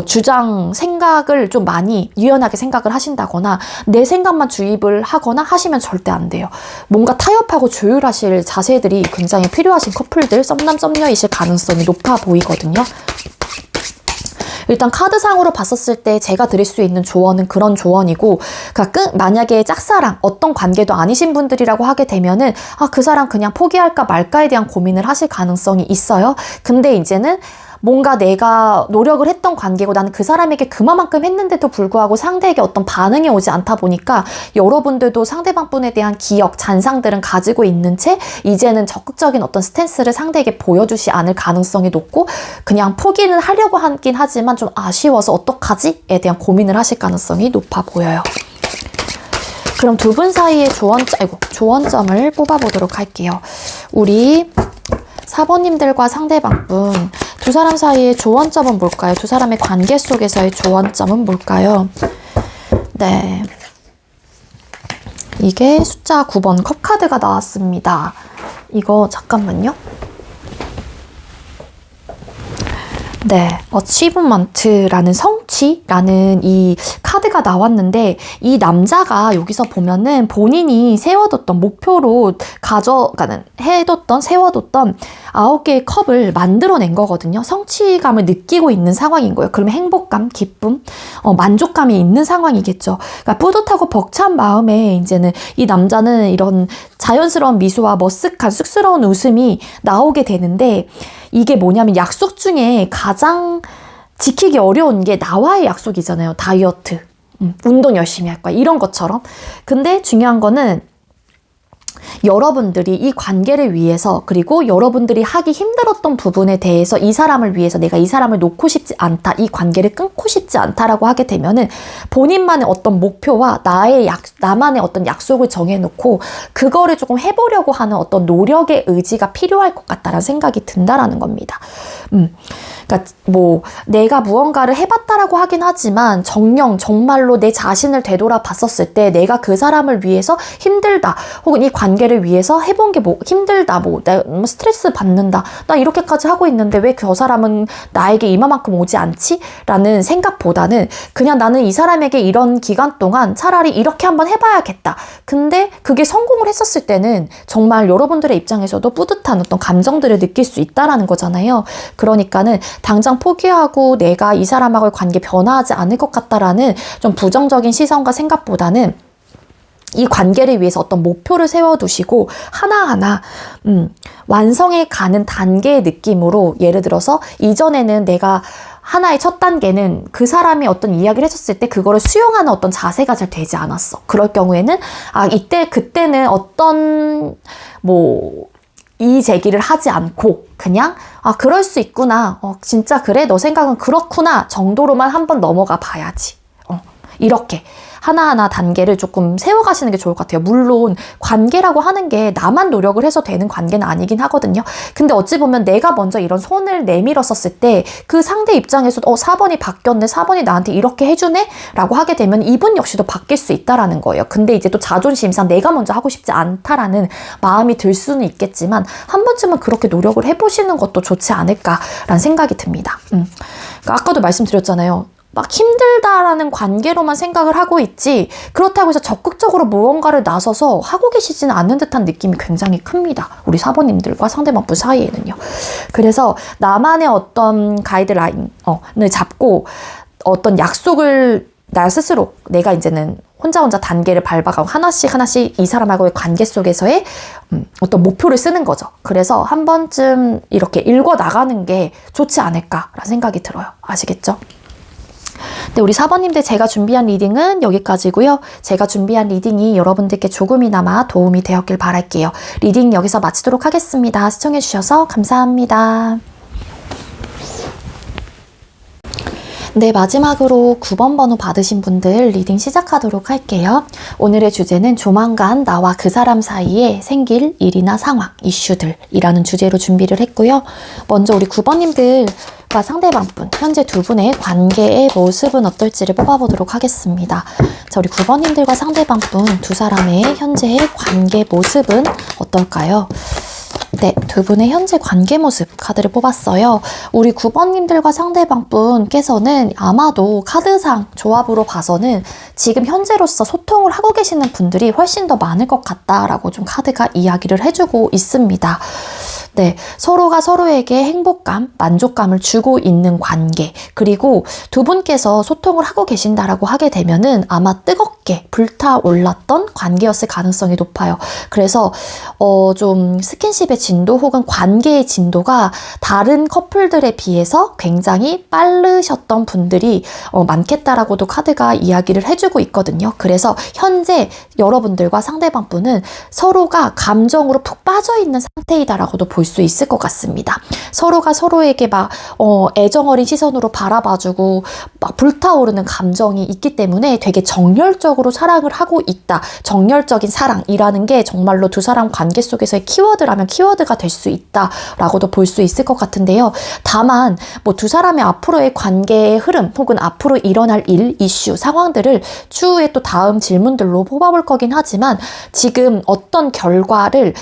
주장 생각을 좀 많이 유연하게 생각을 하신다거나 내 생각만 주입을 하거나 하시면 절대 안 돼요. 뭔가 타협하고 조율하실 자세들이 굉장히 필요하신 커플들, 썸남 썸녀이실 가능성이 높아 보이거든요. 일단 카드상으로 봤었을 때 제가 드릴 수 있는 조언은 그런 조언이고, 그러니까 만약에 짝사랑, 어떤 관계도 아니신 분들이라고 하게 되면은 그 사람 그냥 포기할까 말까에 대한 고민을 하실 가능성이 있어요. 근데 이제는 뭔가 내가 노력을 했던 관계고 나는 그 사람에게 그만큼 했는데도 불구하고 상대에게 어떤 반응이 오지 않다 보니까 여러분들도 상대방 분에 대한 기억, 잔상들은 가지고 있는 채 이제는 적극적인 어떤 스탠스를 상대에게 보여주지 않을 가능성이 높고, 그냥 포기는 하려고 하긴 하지만 좀 아쉬워서 어떡하지?에 대한 고민을 하실 가능성이 높아 보여요. 그럼 두 분 사이의 조언점을 뽑아보도록 할게요. 우리 4번님들과 상대방분, 두 사람 사이의 조언점은 뭘까요? 두 사람의 관계 속에서의 조언점은 뭘까요? 네, 이게 숫자 9번 컵카드가 나왔습니다. 이거 잠깐만요. 네, achievement라는 성취라는 이 카드가 나왔는데, 이 남자가 여기서 보면은 본인이 세워뒀던 목표로 세워뒀던 9개의 컵을 만들어낸 거거든요. 성취감을 느끼고 있는 상황인 거예요. 그러면 행복감, 기쁨, 만족감이 있는 상황이겠죠. 그러니까 뿌듯하고 벅찬 마음에 이제는 이 남자는 이런 자연스러운 미소와 머쓱한 쑥스러운 웃음이 나오게 되는데 이게 뭐냐면 약속 중에 가장 지키기 어려운 게 나와의 약속이잖아요. 다이어트, 운동 열심히 할 거야. 이런 것처럼. 근데 중요한 거는 여러분들이 이 관계를 위해서 그리고 여러분들이 하기 힘들었던 부분에 대해서 이 사람을 위해서 내가 이 사람을 놓고 싶지 않다. 이 관계를 끊고 싶지 않다라고 하게 되면은 본인만의 어떤 목표와 나만의 어떤 약속을 정해놓고 그거를 조금 해보려고 하는 어떤 노력의 의지가 필요할 것 같다라는 생각이 든다라는 겁니다. 그러니까 뭐 내가 무언가를 해봤다라고 하긴 하지만 정말로 내 자신을 되돌아봤었을 때 내가 그 사람을 위해서 힘들다 혹은 이 관계를 위해서 해본 게 뭐 힘들다 내가 스트레스 받는다 나 이렇게까지 하고 있는데 왜 그 사람은 나에게 이만큼 오지 않지? 라는 생각보다는 그냥 나는 이 사람에게 이런 기간 동안 차라리 이렇게 한번 해봐야겠다. 근데 그게 성공을 했었을 때는 정말 여러분들의 입장에서도 뿌듯한 어떤 감정들을 느낄 수 있다라는 거잖아요. 그러니까는 당장 포기하고 내가 이 사람하고의 관계 변화하지 않을 것 같다라는 좀 부정적인 시선과 생각보다는 이 관계를 위해서 어떤 목표를 세워두시고 하나하나 완성해 가는 단계의 느낌으로 예를 들어서 이전에는 내가 하나의 첫 단계는 그 사람이 어떤 이야기를 해줬을 때 그거를 수용하는 어떤 자세가 잘 되지 않았어. 그럴 경우에는 그때는 어떤 이의 제기를 하지 않고 그냥 그럴 수 있구나. 진짜 그래? 너 생각은 그렇구나. 정도로만 한번 넘어가 봐야지. 이렇게 하나하나 단계를 조금 세워가시는 게 좋을 것 같아요. 물론 관계라고 하는 게 나만 노력을 해서 되는 관계는 아니긴 하거든요. 근데 어찌 보면 내가 먼저 이런 손을 내밀었었을 때 그 상대 입장에서도 4번이 바뀌었네. 4번이 나한테 이렇게 해주네? 라고 하게 되면 이분 역시도 바뀔 수 있다라는 거예요. 근데 이제 또 자존심상 내가 먼저 하고 싶지 않다라는 마음이 들 수는 있겠지만 한 번쯤은 그렇게 노력을 해보시는 것도 좋지 않을까라는 생각이 듭니다. 그러니까 아까도 말씀드렸잖아요. 막 힘들다라는 관계로만 생각을 하고 있지 그렇다고 해서 적극적으로 무언가를 나서서 하고 계시지는 않는 듯한 느낌이 굉장히 큽니다. 우리 사모님들과 상대방분 사이에는요. 그래서 나만의 어떤 가이드라인을 잡고 어떤 약속을 나 스스로 내가 이제는 혼자 단계를 밟아가고 하나씩 이 사람하고의 관계 속에서의 어떤 목표를 쓰는 거죠. 그래서 한 번쯤 이렇게 읽어나가는 게 좋지 않을까라는 생각이 들어요. 아시겠죠? 네, 우리 4번님들 제가 준비한 리딩은 여기까지고요. 제가 준비한 리딩이 여러분들께 조금이나마 도움이 되었길 바랄게요. 리딩 여기서 마치도록 하겠습니다. 시청해주셔서 감사합니다. 네, 마지막으로 9번 번호 받으신 분들 리딩 시작하도록 할게요. 오늘의 주제는 조만간 나와 그 사람 사이에 생길 일이나 상황, 이슈들이라는 주제로 준비를 했고요. 먼저 우리 9번님들과 상대방분, 현재 두 분의 관계의 모습은 어떨지를 뽑아보도록 하겠습니다. 자, 우리 9번님들과 상대방분 두 사람의 현재의 관계 모습은 어떨까요? 네, 두 분의 현재 관계 모습 카드를 뽑았어요. 우리 9번님들과 상대방분께서는 아마도 카드상 조합으로 봐서는 지금 현재로서 소통을 하고 계시는 분들이 훨씬 더 많을 것 같다라고 좀 카드가 이야기를 해주고 있습니다. 네, 서로가 서로에게 행복감, 만족감을 주고 있는 관계, 그리고 두 분께서 소통을 하고 계신다라고 하게 되면은 아마 뜨겁게 불타올랐던 관계였을 가능성이 높아요. 그래서 좀 스킨십의 진도 혹은 관계의 진도가 다른 커플들에 비해서 굉장히 빠르셨던 분들이 많겠다라고도 카드가 이야기를 해주고 있거든요. 그래서 현재 여러분들과 상대방분은 서로가 감정으로 푹 빠져있는 상태이다라고도 볼 수 있을 것 같습니다. 서로가 서로에게 막 애정어린 시선으로 바라봐주고 막 불타오르는 감정이 있기 때문에 되게 정열적으로 사랑을 하고 있다. 정열적인 사랑이라는 게 정말로 두 사람 관계 속에서의 키워드라면 키워드가 될 수 있다라고도 볼 수 있을 것 같은데요. 다만 두 사람의 앞으로의 관계의 흐름 혹은 앞으로 일어날 일, 이슈, 상황들을 추후에 또 다음 질문들로 뽑아볼 거긴 하지만 지금 어떤 결과를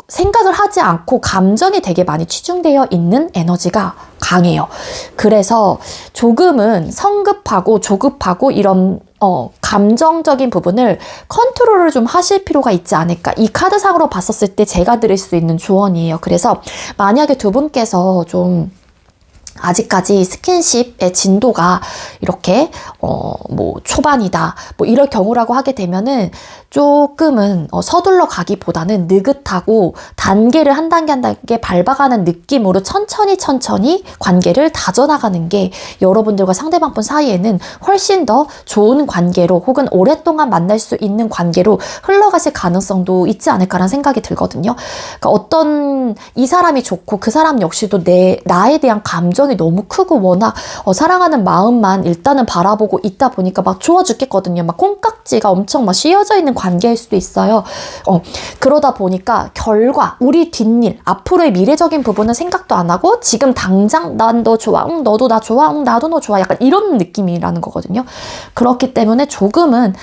생각을 하지 않고 감정이 되게 많이 치중되어 있는 에너지가 강해요. 그래서 조금은 성급하고 조급하고 이런 감정적인 부분을 컨트롤을 좀 하실 필요가 있지 않을까. 이 카드상으로 봤었을 때 제가 드릴 수 있는 조언이에요. 그래서 만약에 두 분께서 좀 아직까지 스킨십의 진도가 이렇게 뭐 초반이다 뭐 이럴 경우라고 하게 되면은 조금은 서둘러 가기보다는 느긋하고 단계를 한 단계 한 단계 밟아가는 느낌으로 천천히 관계를 다져나가는 게 여러분들과 상대방분 사이에는 훨씬 더 좋은 관계로 혹은 오랫동안 만날 수 있는 관계로 흘러가실 가능성도 있지 않을까라는 생각이 들거든요. 그러니까 어떤 이 사람이 좋고 그 사람 역시도 나에 대한 감정이 너무 크고 워낙 사랑하는 마음만 일단은 바라보고 있다 보니까 막 좋아 죽겠거든요. 막 콩깍지가 엄청 막 씌어져 있는 관계일 수도 있어요. 그러다 보니까 결과 우리 뒷일 앞으로의 미래적인 부분은 생각도 안 하고 지금 당장 난 너 좋아, 너도 나 좋아, 나도 너 좋아, 약간 이런 느낌이라는 거거든요. 그렇기 때문에 조금은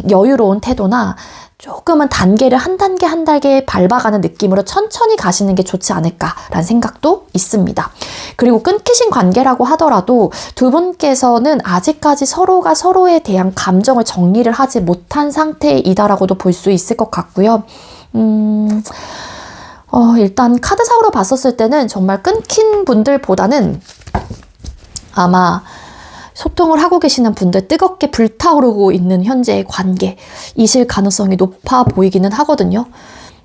여유로운 태도나 조금은 단계를 한 단계 한 단계 밟아가는 느낌으로 천천히 가시는 게 좋지 않을까라는 생각도 있습니다. 그리고 끊기신 관계라고 하더라도 두 분께서는 아직까지 서로가 서로에 대한 감정을 정리를 하지 못한 상태이다라고도 볼 수 있을 것 같고요. 일단 카드상으로 봤었을 때는 정말 끊긴 분들보다는 아마 소통을 하고 계시는 분들, 뜨겁게 불타오르고 있는 현재의 관계이실 가능성이 높아 보이기는 하거든요.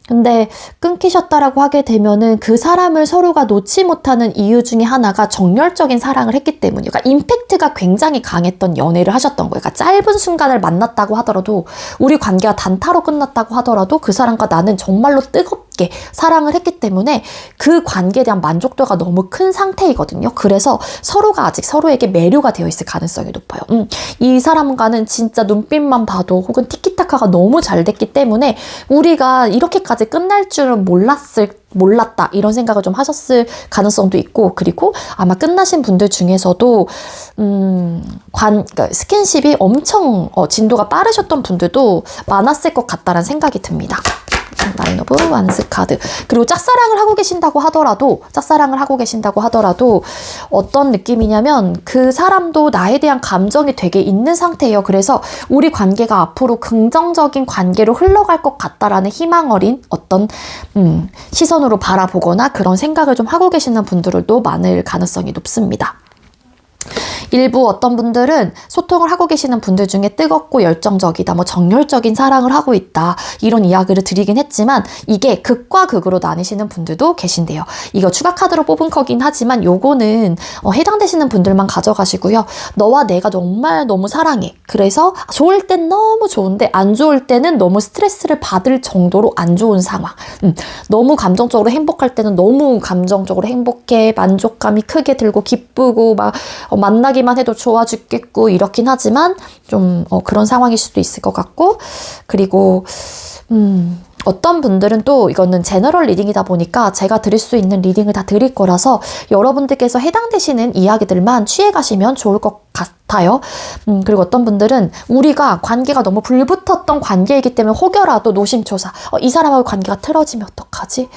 근데 끊기셨다라고 하게 되면은 그 사람을 서로가 놓지 못하는 이유 중에 하나가 정열적인 사랑을 했기 때문이에요. 그러니까 임팩트가 굉장히 강했던 연애를 하셨던 거예요. 그러니까 짧은 순간을 만났다고 하더라도, 우리 관계가 단타로 끝났다고 하더라도 그 사람과 나는 정말로 뜨겁게 사랑을 했기 때문에 그 관계에 대한 만족도가 너무 큰 상태이거든요. 그래서 서로가 아직 서로에게 매료가 되어 있을 가능성이 높아요. 이 사람과는 진짜 눈빛만 봐도 혹은 티키타카가 너무 잘 됐기 때문에 우리가 이렇게까지 끝날 줄은 몰랐다 이런 생각을 좀 하셨을 가능성도 있고, 그리고 아마 끝나신 분들 중에서도 그러니까 스킨십이 엄청 진도가 빠르셨던 분들도 많았을 것 같다는 생각이 듭니다. 나인 오브 완스 카드. 그리고 짝사랑을 하고 계신다고 하더라도 어떤 느낌이냐면 그 사람도 나에 대한 감정이 되게 있는 상태예요. 그래서 우리 관계가 앞으로 긍정적인 관계로 흘러갈 것 같다라는 희망 어린 어떤 시선으로 바라보거나 그런 생각을 좀 하고 계시는 분들도 많을 가능성이 높습니다. 일부 어떤 분들은 소통을 하고 계시는 분들 중에 뜨겁고 열정적이다, 뭐 정열적인 사랑을 하고 있다, 이런 이야기를 드리긴 했지만 이게 극과 극으로 나뉘시는 분들도 계신데요. 이거 추가 카드로 뽑은 거긴 하지만 요거는 해당되시는 분들만 가져가시고요. 너와 내가 정말 너무 사랑해. 그래서 좋을 땐 너무 좋은데 안 좋을 때는 너무 스트레스를 받을 정도로 안 좋은 상황. 너무 감정적으로 행복할 때는 너무 감정적으로 행복해, 만족감이 크게 들고 기쁘고 막 만나기만 해도 좋아 죽겠고 이렇긴 하지만 좀 그런 상황일 수도 있을 것 같고, 그리고 어떤 분들은 또 이거는 제너럴 리딩이다 보니까 제가 드릴 수 있는 리딩을 다 드릴 거라서 여러분들께서 해당되시는 이야기들만 취해 가시면 좋을 것 같아요. 그리고 어떤 분들은 우리가 관계가 너무 불붙었던 관계이기 때문에 혹여라도 노심초사, 이 사람하고 관계가 틀어지면 어떡하지?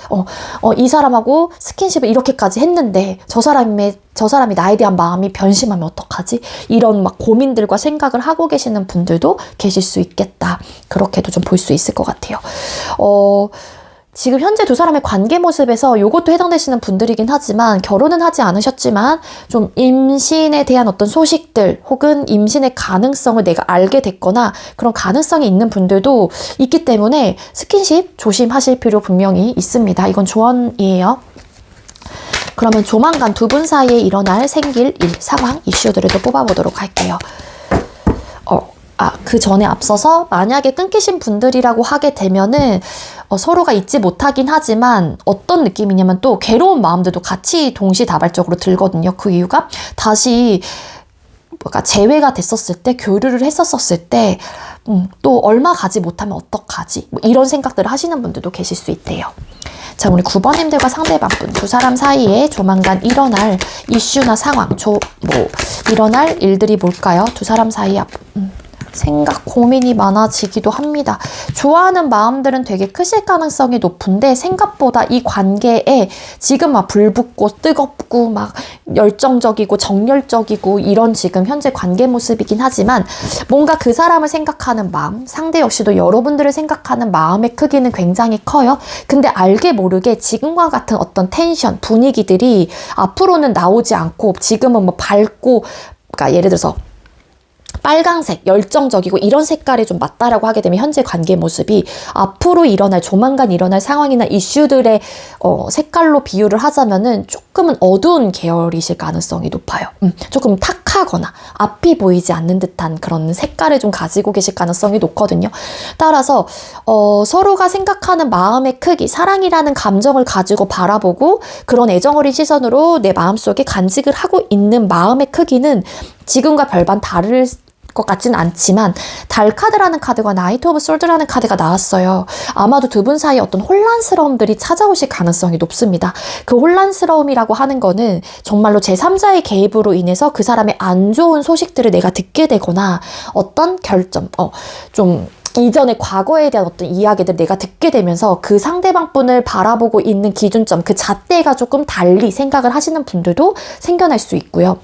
이 사람하고 스킨십을 이렇게까지 했는데 저 사람이 나에 대한 마음이 변심하면 어떡하지? 이런 막 고민들과 생각을 하고 계시는 분들도 계실 수 있겠다. 그렇게도 좀 볼 수 있을 것 같아요. 지금 현재 두 사람의 관계 모습에서 이것도 해당되시는 분들이긴 하지만 결혼은 하지 않으셨지만 좀 임신에 대한 어떤 소식들 혹은 임신의 가능성을 내가 알게 됐거나 그런 가능성이 있는 분들도 있기 때문에 스킨십 조심하실 필요 분명히 있습니다. 이건 조언이에요. 그러면 조만간 두 분 사이에 생길 일, 상황, 이슈들을 또 뽑아보도록 할게요. 그 전에 앞서서 만약에 끊기신 분들이라고 하게 되면은 서로가 잊지 못하긴 하지만 어떤 느낌이냐면 또 괴로운 마음들도 같이 동시다발적으로 들거든요. 그 이유가 다시 재회가 됐었을 때, 교류를 했었을 때 또 얼마 가지 못하면 어떡하지? 뭐 이런 생각들을 하시는 분들도 계실 수 있대요. 자, 우리 9번님들과 상대방분, 두 사람 사이에 조만간 일어날 이슈나 상황, 일어날 일들이 뭘까요? 두 사람 사이에 생각, 고민이 많아지기도 합니다. 좋아하는 마음들은 되게 크실 가능성이 높은데 생각보다 이 관계에 지금 막 불붙고 뜨겁고 막 열정적이고 정열적이고 이런 지금 현재 관계 모습이긴 하지만 뭔가 그 사람을 생각하는 마음, 상대 역시도 여러분들을 생각하는 마음의 크기는 굉장히 커요. 근데 알게 모르게 지금과 같은 어떤 텐션, 분위기들이 앞으로는 나오지 않고 지금은 뭐 밝고, 그러니까 예를 들어서 빨강색, 열정적이고 이런 색깔이 좀 맞다라고 하게 되면 현재 관계 모습이 앞으로 일어날, 조만간 일어날 상황이나 이슈들의 색깔로 비유를 하자면은 조금은 어두운 계열이실 가능성이 높아요. 조금 탁하거나 앞이 보이지 않는 듯한 그런 색깔을 좀 가지고 계실 가능성이 높거든요. 따라서 서로가 생각하는 마음의 크기, 사랑이라는 감정을 가지고 바라보고 그런 애정어린 시선으로 내 마음속에 간직을 하고 있는 마음의 크기는 지금과 별반 다를 것 같진 않지만 달 카드라는 카드가 나이트 오브 솔드라는 카드가 나왔어요. 아마도 두 분 사이에 어떤 혼란스러움들이 찾아오실 가능성이 높습니다. 그 혼란스러움이라고 하는 거는 정말로 제3자의 개입으로 인해서 그 사람의 안 좋은 소식들을 내가 듣게 되거나 어떤 결점, 좀 이전의 과거에 대한 어떤 이야기들 내가 듣게 되면서 그 상대방 분을 바라보고 있는 기준점, 그 잣대가 조금 달리 생각을 하시는 분들도 생겨날 수 있고요.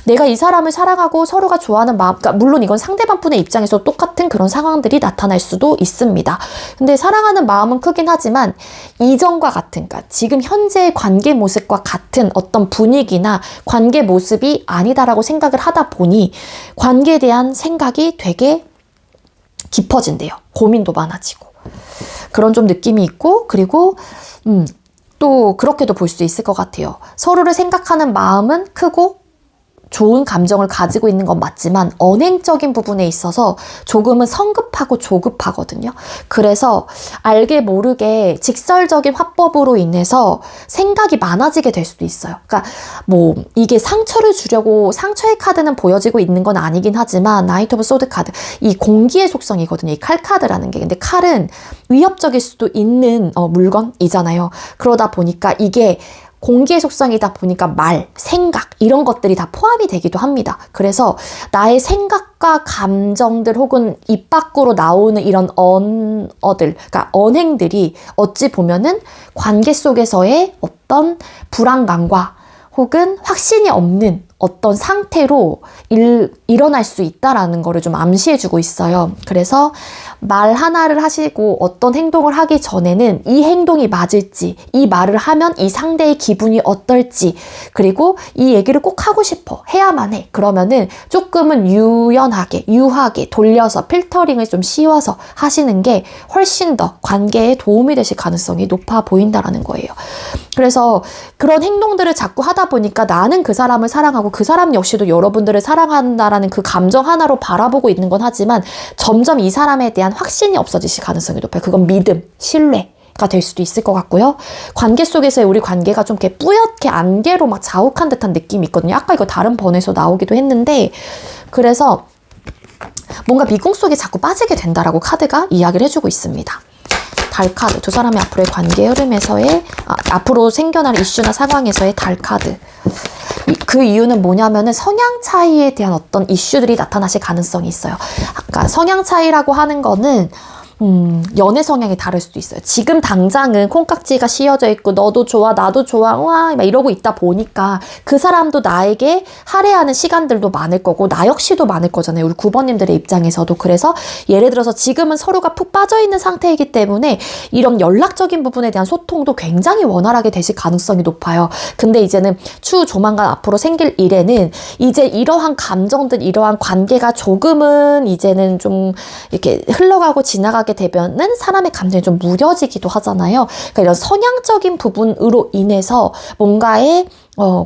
내가 이 사람을 사랑하고 서로가 좋아하는 마음, 그러니까 물론 이건 상대방 분의 입장에서 똑같은 그런 상황들이 나타날 수도 있습니다. 근데 사랑하는 마음은 크긴 하지만 이전과 같은, 그러니까 지금 현재의 관계 모습과 같은 어떤 분위기나 관계 모습이 아니다라고 생각을 하다 보니 관계에 대한 생각이 되게 깊어진대요. 고민도 많아지고. 그런 좀 느낌이 있고, 그리고 또 그렇게도 볼 수 있을 것 같아요. 서로를 생각하는 마음은 크고 좋은 감정을 가지고 있는 건 맞지만 언행적인 부분에 있어서 조금은 성급하고 조급하거든요. 그래서 알게 모르게 직설적인 화법으로 인해서 생각이 많아지게 될 수도 있어요. 그러니까 뭐 이게 상처를 주려고 상처의 카드는 보여지고 있는 건 아니긴 하지만 나이트 오브 소드 카드, 이 공기의 속성이거든요. 이 칼 카드라는 게. 근데 칼은 위협적일 수도 있는 물건이잖아요. 그러다 보니까 이게 공기의 속성이다 보니까 말, 생각 이런 것들이 다 포함이 되기도 합니다. 그래서 나의 생각과 감정들 혹은 입 밖으로 나오는 이런 언어들, 그러니까 언행들이 어찌 보면은 관계 속에서의 어떤 불안감과 혹은 확신이 없는 어떤 상태로 일어날 수 있다라는 거를 좀 암시해주고 있어요. 그래서 말 하나를 하시고 어떤 행동을 하기 전에는 이 행동이 맞을지, 이 말을 하면 이 상대의 기분이 어떨지, 그리고 이 얘기를 꼭 하고 싶어, 해야만 해. 그러면은 조금은 유하게 돌려서 필터링을 좀 씌워서 하시는 게 훨씬 더 관계에 도움이 되실 가능성이 높아 보인다라는 거예요. 그래서 그런 행동들을 자꾸 하다 보니까 나는 그 사람을 사랑하고 그 사람 역시도 여러분들을 사랑한다라는 그 감정 하나로 바라보고 있는 건 하지만 점점 이 사람에 대한 확신이 없어지실 가능성이 높아요. 그건 믿음, 신뢰가 될 수도 있을 것 같고요. 관계 속에서의 우리 관계가 좀 이렇게 뿌옇게 안개로 막 자욱한 듯한 느낌이 있거든요. 아까 이거 다른 번에서 나오기도 했는데, 그래서 뭔가 미궁 속에 자꾸 빠지게 된다라고 카드가 이야기를 해주고 있습니다. 달 카드, 두 사람의 앞으로의 관계 흐름에서의 앞으로 생겨날 이슈나 상황에서의 달 카드. 그 이유는 뭐냐면은 성향 차이에 대한 어떤 이슈들이 나타나실 가능성이 있어요. 아까 성향 차이라고 하는 거는 연애 성향이 다를 수도 있어요. 지금 당장은 콩깍지가 씌어져 있고 너도 좋아 나도 좋아 와 막 이러고 있다 보니까 그 사람도 나에게 할애하는 시간들도 많을 거고 나 역시도 많을 거잖아요. 우리 9번님들의 입장에서도. 그래서 예를 들어서 지금은 서로가 푹 빠져있는 상태이기 때문에 이런 연락적인 부분에 대한 소통도 굉장히 원활하게 되실 가능성이 높아요. 근데 이제는 추후 조만간 앞으로 생길 일에는 이제 이러한 감정들, 이러한 관계가 조금은 이제는 좀 이렇게 흘러가고 지나가게 되면은 사람의 감정이 좀 무뎌지기도 하잖아요. 그러니까 이런 성향적인 부분으로 인해서 뭔가의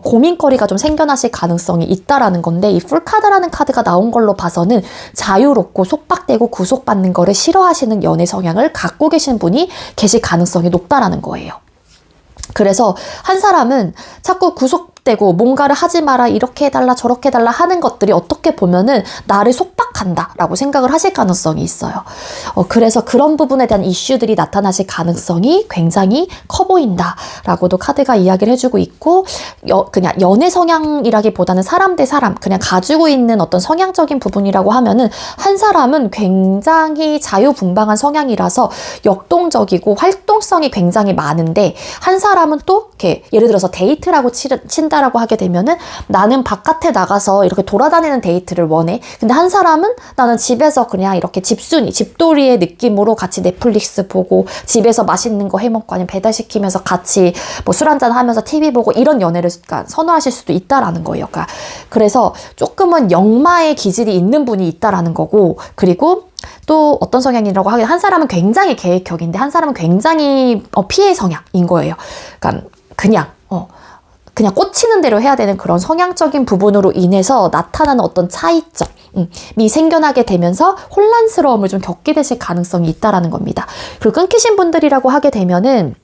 고민거리가 좀 생겨나실 가능성이 있다라는 건데, 이 풀카드라는 카드가 나온 걸로 봐서는 자유롭고 속박되고 구속받는 거를 싫어하시는 연애 성향을 갖고 계신 분이 계실 가능성이 높다라는 거예요. 그래서 한 사람은 자꾸 위축되고 뭔가를 하지 마라, 이렇게 해달라, 저렇게 해달라 하는 것들이 어떻게 보면은 나를 속박한다라고 생각을 하실 가능성이 있어요. 그래서 그런 부분에 대한 이슈들이 나타나실 가능성이 굉장히 커 보인다라고도 카드가 이야기를 해주고 있고, 그냥 연애 성향이라기보다는 사람 대 사람, 그냥 가지고 있는 어떤 성향적인 부분이라고 하면은 한 사람은 굉장히 자유분방한 성향이라서 역동적이고 활동성이 굉장히 많은데, 한 사람은 또 이렇게 예를 들어서 데이트라고 친다라고 하게 되면은 나는 바깥에 나가서 이렇게 돌아다니는 데이트를 원해. 근데 한 사람은 나는 집에서 그냥 이렇게 집돌이의 느낌으로 같이 넷플릭스 보고 집에서 맛있는 거 해먹고 아니면 배달시키면서 같이 뭐 술 한잔 하면서 TV 보고 이런 연애를 선호하실 수도 있다라는 거예요. 그래서 조금은 역마의 기질이 있는 분이 있다라는 거고, 그리고 또 어떤 성향이라고 하긴, 한 사람은 굉장히 계획형인데 한 사람은 굉장히 피해 성향인 거예요. 그러니까 그냥 꽂히는 대로 해야 되는 그런 성향적인 부분으로 인해서 나타나는 어떤 차이점이 생겨나게 되면서 혼란스러움을 좀 겪게 되실 가능성이 있다라는 겁니다. 그리고 끊기신 분들이라고 하게 되면은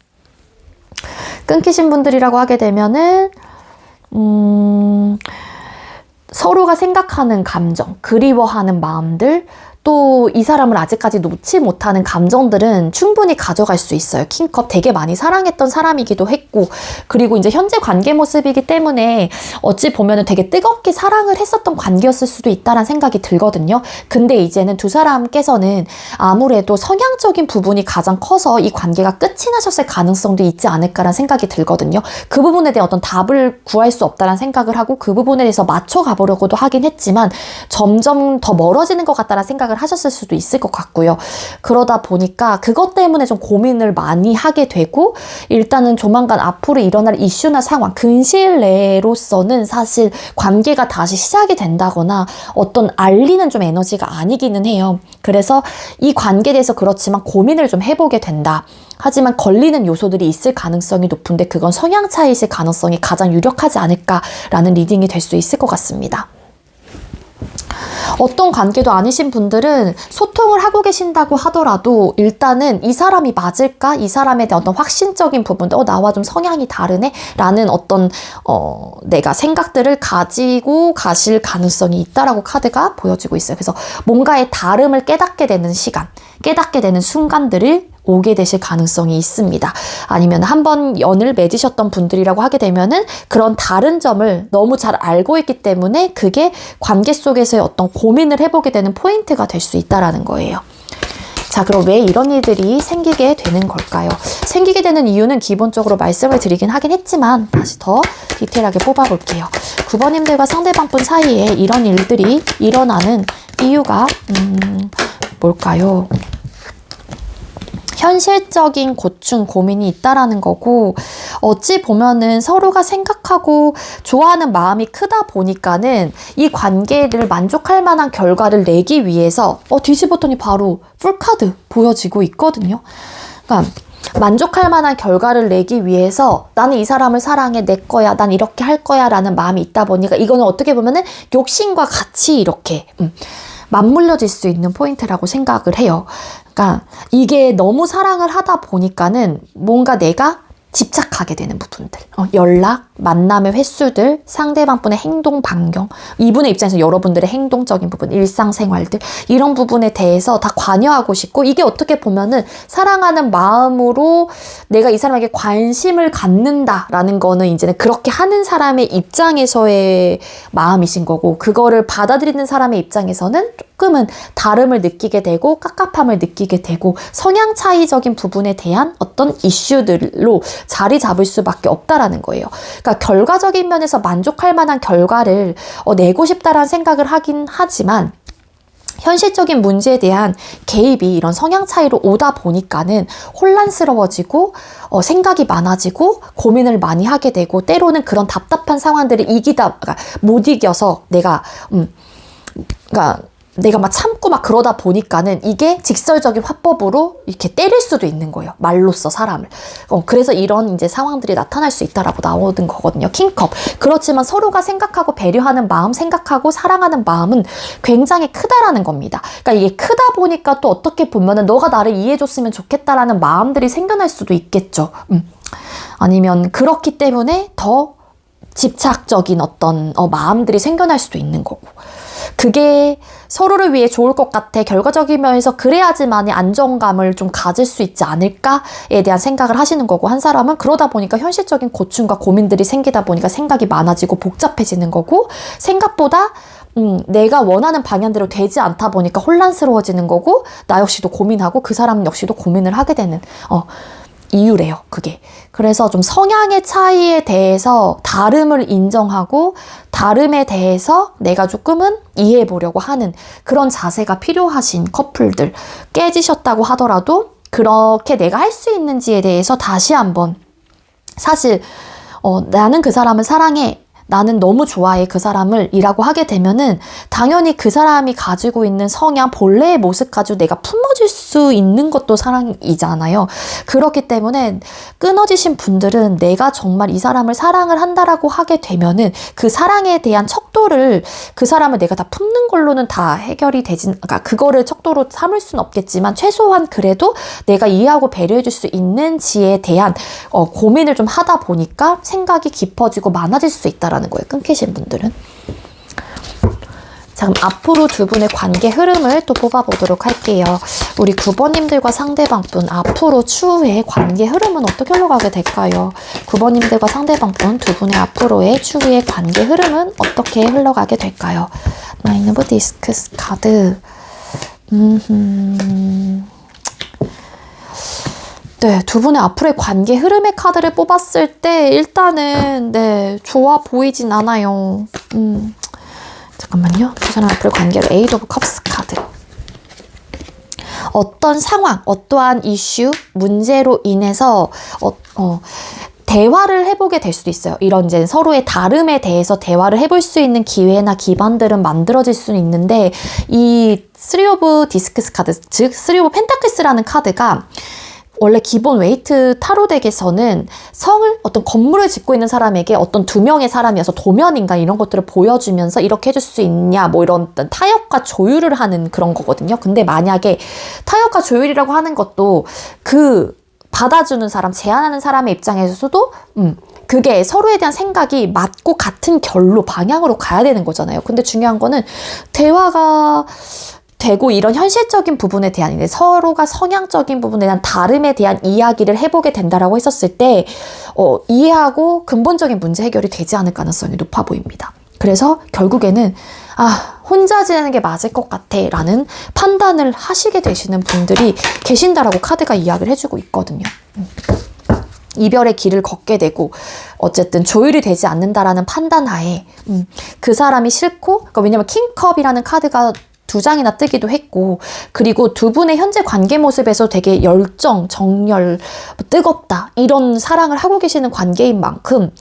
서로가 생각하는 감정, 그리워하는 마음들, 또 이 사람을 아직까지 놓지 못하는 감정들은 충분히 가져갈 수 있어요. 킹컵, 되게 많이 사랑했던 사람이기도 했고, 그리고 이제 현재 관계 모습이기 때문에 어찌 보면은 되게 뜨겁게 사랑을 했었던 관계였을 수도 있다는 생각이 들거든요. 근데 이제는 두 사람께서는 아무래도 성향적인 부분이 가장 커서 이 관계가 끝이 나셨을 가능성도 있지 않을까라는 생각이 들거든요. 그 부분에 대한 어떤 답을 구할 수 없다는 생각을 하고, 그 부분에 대해서 맞춰 가보려고도 하긴 했지만 점점 더 멀어지는 것 같다는 생각을 하셨을 수도 있을 것 같고요. 그러다 보니까 그것 때문에 좀 고민을 많이 하게 되고, 일단은 조만간 앞으로 일어날 이슈나 상황, 근시일 내로서는 사실 관계가 다시 시작이 된다거나 어떤 알리는 좀 에너지가 아니기는 해요. 그래서 이 관계에 대해서 그렇지만 고민을 좀 해보게 된다. 하지만 걸리는 요소들이 있을 가능성이 높은데 그건 성향 차이실 가능성이 가장 유력하지 않을까라는 리딩이 될 수 있을 것 같습니다. 어떤 관계도 아니신 분들은 소통을 하고 계신다고 하더라도 일단은 이 사람이 맞을까? 이 사람에 대한 어떤 확신적인 부분들, 나와 좀 성향이 다르네? 라는 어떤 내가 생각들을 가지고 가실 가능성이 있다라고 카드가 보여지고 있어요. 그래서 뭔가의 다름을 깨닫게 되는 시간, 깨닫게 되는 순간들을 오게 되실 가능성이 있습니다. 아니면 한번 연을 맺으셨던 분들이라고 하게 되면은 그런 다른 점을 너무 잘 알고 있기 때문에 그게 관계 속에서의 어떤 고민을 해보게 되는 포인트가 될 수 있다라는 거예요. 자, 그럼 왜 이런 일들이 생기게 되는 걸까요? 생기게 되는 이유는 기본적으로 말씀을 드리긴 하긴 했지만 다시 더 디테일하게 뽑아볼게요. 9번님들과 상대방분 사이에 이런 일들이 일어나는 이유가 뭘까요? 현실적인 고충, 고민이 있다라는 거고, 어찌 보면은 서로가 생각하고 좋아하는 마음이 크다 보니까는 이 관계를 만족할 만한 결과를 내기 위해서 뒤집었더니 바로 풀카드 보여지고 있거든요. 그러니까 만족할 만한 결과를 내기 위해서 나는 이 사람을 사랑해, 내 거야, 난 이렇게 할 거야 라는 마음이 있다 보니까 이거는 어떻게 보면은 욕심과 같이 이렇게 맞물려질 수 있는 포인트라고 생각을 해요. 그러니까 이게 너무 사랑을 하다 보니까는 뭔가 내가 집착하게 되는 부분들, 연락, 만남의 횟수들, 상대방분의 행동 반경, 이분의 입장에서 여러분들의 행동적인 부분, 일상생활들, 이런 부분에 대해서 다 관여하고 싶고, 이게 어떻게 보면은 사랑하는 마음으로 내가 이 사람에게 관심을 갖는다라는 거는 이제는 그렇게 하는 사람의 입장에서의 마음이신 거고, 그거를 받아들이는 사람의 입장에서는 조금은 다름을 느끼게 되고 깝깝함을 느끼게 되고 성향 차이적인 부분에 대한 어떤 이슈들로 자리 잡을 수밖에 없다라는 거예요. 그러니까 결과적인 면에서 만족할 만한 결과를 내고 싶다라는 생각을 하긴 하지만 현실적인 문제에 대한 개입이 이런 성향 차이로 오다 보니까는 혼란스러워지고 생각이 많아지고 고민을 많이 하게 되고, 때로는 그런 답답한 상황들을 못 이겨서 내가 막 참고 막 그러다 보니까는 이게 직설적인 화법으로 이렇게 때릴 수도 있는 거예요. 말로써 사람을. 그래서 이런 이제 상황들이 나타날 수 있다라고 나오는 거거든요. 킹컵. 그렇지만 서로가 생각하고 배려하는 마음, 생각하고 사랑하는 마음은 굉장히 크다라는 겁니다. 그러니까 이게 크다 보니까 또 어떻게 보면은 너가 나를 이해해줬으면 좋겠다라는 마음들이 생겨날 수도 있겠죠. 아니면 그렇기 때문에 더 집착적인 어떤 마음들이 생겨날 수도 있는 거고, 그게 서로를 위해 좋을 것 같아. 결과적인 면에서 그래야지만이 안정감을 좀 가질 수 있지 않을까에 대한 생각을 하시는 거고, 한 사람은 그러다 보니까 현실적인 고충과 고민들이 생기다 보니까 생각이 많아지고 복잡해지는 거고, 생각보다 내가 원하는 방향대로 되지 않다 보니까 혼란스러워지는 거고, 나 역시도 고민하고 그 사람 역시도 고민을 하게 되는 이유래요, 그게. 그래서 좀 성향의 차이에 대해서 다름을 인정하고 다름에 대해서 내가 조금은 이해해 보려고 하는 그런 자세가 필요하신 커플들, 깨지셨다고 하더라도 그렇게 내가 할 수 있는지에 대해서 다시 한번, 사실 나는 그 사람을 사랑해, 나는 너무 좋아해 그 사람을 이라고 하게 되면은 당연히 그 사람이 가지고 있는 성향, 본래의 모습 가지고 내가 품어줄 수 있는 것도 사랑이잖아요. 그렇기 때문에 끊어지신 분들은 내가 정말 이 사람을 사랑을 한다라고 하게 되면은 그 사랑에 대한 척도를, 그 사람을 내가 다 품는 걸로는 다 해결이 되진, 그러니까 그거를 척도로 삼을 수는 없겠지만 최소한 그래도 내가 이해하고 배려해줄 수 있는지에 대한 고민을 좀 하다 보니까 생각이 깊어지고 많아질 수 있다라는 거예요, 끊기신 분들은. 자, 그럼 앞으로 두 분의 관계 흐름을 또 뽑아보도록 할게요. 우리 9번님들과 상대방분, 앞으로 추후에 관계 흐름은 어떻게 흘러가게 될까요? 9번님들과 상대방분 두 분의 앞으로의 추후의 관계 흐름은 어떻게 흘러가게 될까요? 나인 오브 디스크스 카드. 네, 두 분의 앞으로의 관계 흐름의 카드를 뽑았을 때 일단은 좋아 보이진 않아요. 잠깐만요. 두 사람 앞으로의 관계를 에이드 오브 컵스 카드. 어떤 상황, 어떠한 이슈, 문제로 인해서 대화를 해보게 될 수도 있어요. 이런 이제 서로의 다름에 대해서 대화를 해볼 수 있는 기회나 기반들은 만들어질 수는 있는데, 이 3 오브 디스크스 카드, 즉 3 오브 펜타클스라는 카드가 원래 기본 웨이트 타로 덱에서는 성을, 어떤 건물을 짓고 있는 사람에게 어떤 두 명의 사람이어서 도면인가 이런 것들을 보여주면서 이렇게 해줄 수 있냐, 뭐 이런 어떤 타협과 조율을 하는 그런 거거든요. 근데 만약에 타협과 조율이라고 하는 것도 그 받아주는 사람, 제안하는 사람의 입장에서도 그게 서로에 대한 생각이 맞고 같은 결로, 방향으로 가야 되는 거잖아요. 근데 중요한 거는 대화가 되고 이런 현실적인 부분에 대한, 서로가 성향적인 부분에 대한 다름에 대한 이야기를 해보게 된다라고 했었을 때 이해하고 근본적인 문제 해결이 되지 않을 가능성이 높아 보입니다. 그래서 결국에는 혼자 지내는 게 맞을 것 같아 라는 판단을 하시게 되시는 분들이 계신다라고 카드가 이야기를 해주고 있거든요. 이별의 길을 걷게 되고 어쨌든 조율이 되지 않는다라는 판단하에 그 사람이 싫고, 그러니까 왜냐면 킹컵이라는 카드가 두 장이나 뜨기도 했고, 그리고 두 분의 현재 관계 모습에서 되게 열정, 정열, 뜨겁다 이런 사랑을 하고 계시는 관계인 만큼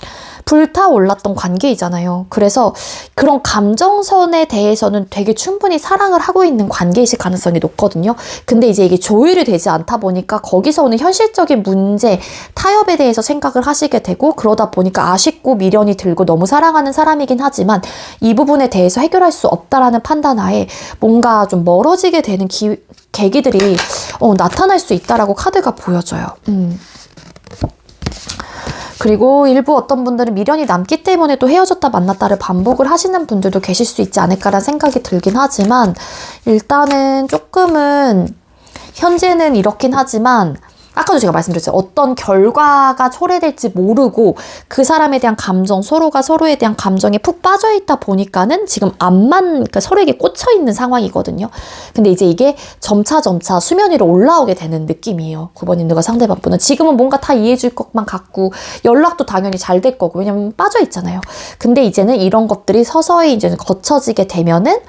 불타올랐던 관계이잖아요. 그래서 그런 감정선에 대해서는 되게 충분히 사랑을 하고 있는 관계이실 가능성이 높거든요. 근데 이제 이게 조율이 되지 않다 보니까 거기서 오는 현실적인 문제, 타협에 대해서 생각을 하시게 되고, 그러다 보니까 아쉽고 미련이 들고 너무 사랑하는 사람이긴 하지만 이 부분에 대해서 해결할 수 없다라는 판단하에 뭔가 좀 멀어지게 되는 계기들이 나타날 수 있다라고 카드가 보여져요. 그리고 일부 어떤 분들은 미련이 남기 때문에 또 헤어졌다 만났다를 반복을 하시는 분들도 계실 수 있지 않을까라는 생각이 들긴 하지만, 일단은 조금은 현재는 이렇긴 하지만 아까도 제가 말씀드렸죠. 어떤 결과가 초래될지 모르고 그 사람에 대한 감정, 서로가 서로에 대한 감정에 푹 빠져있다 보니까는 지금 그러니까 서로에게 꽂혀있는 상황이거든요. 근데 이제 이게 점차 수면 위로 올라오게 되는 느낌이에요. 9번님들과 상대방분은 지금은 뭔가 다 이해해줄 것만 같고 연락도 당연히 잘 될 거고, 왜냐면 빠져있잖아요. 근데 이제는 이런 것들이 서서히 이제 거쳐지게 되면은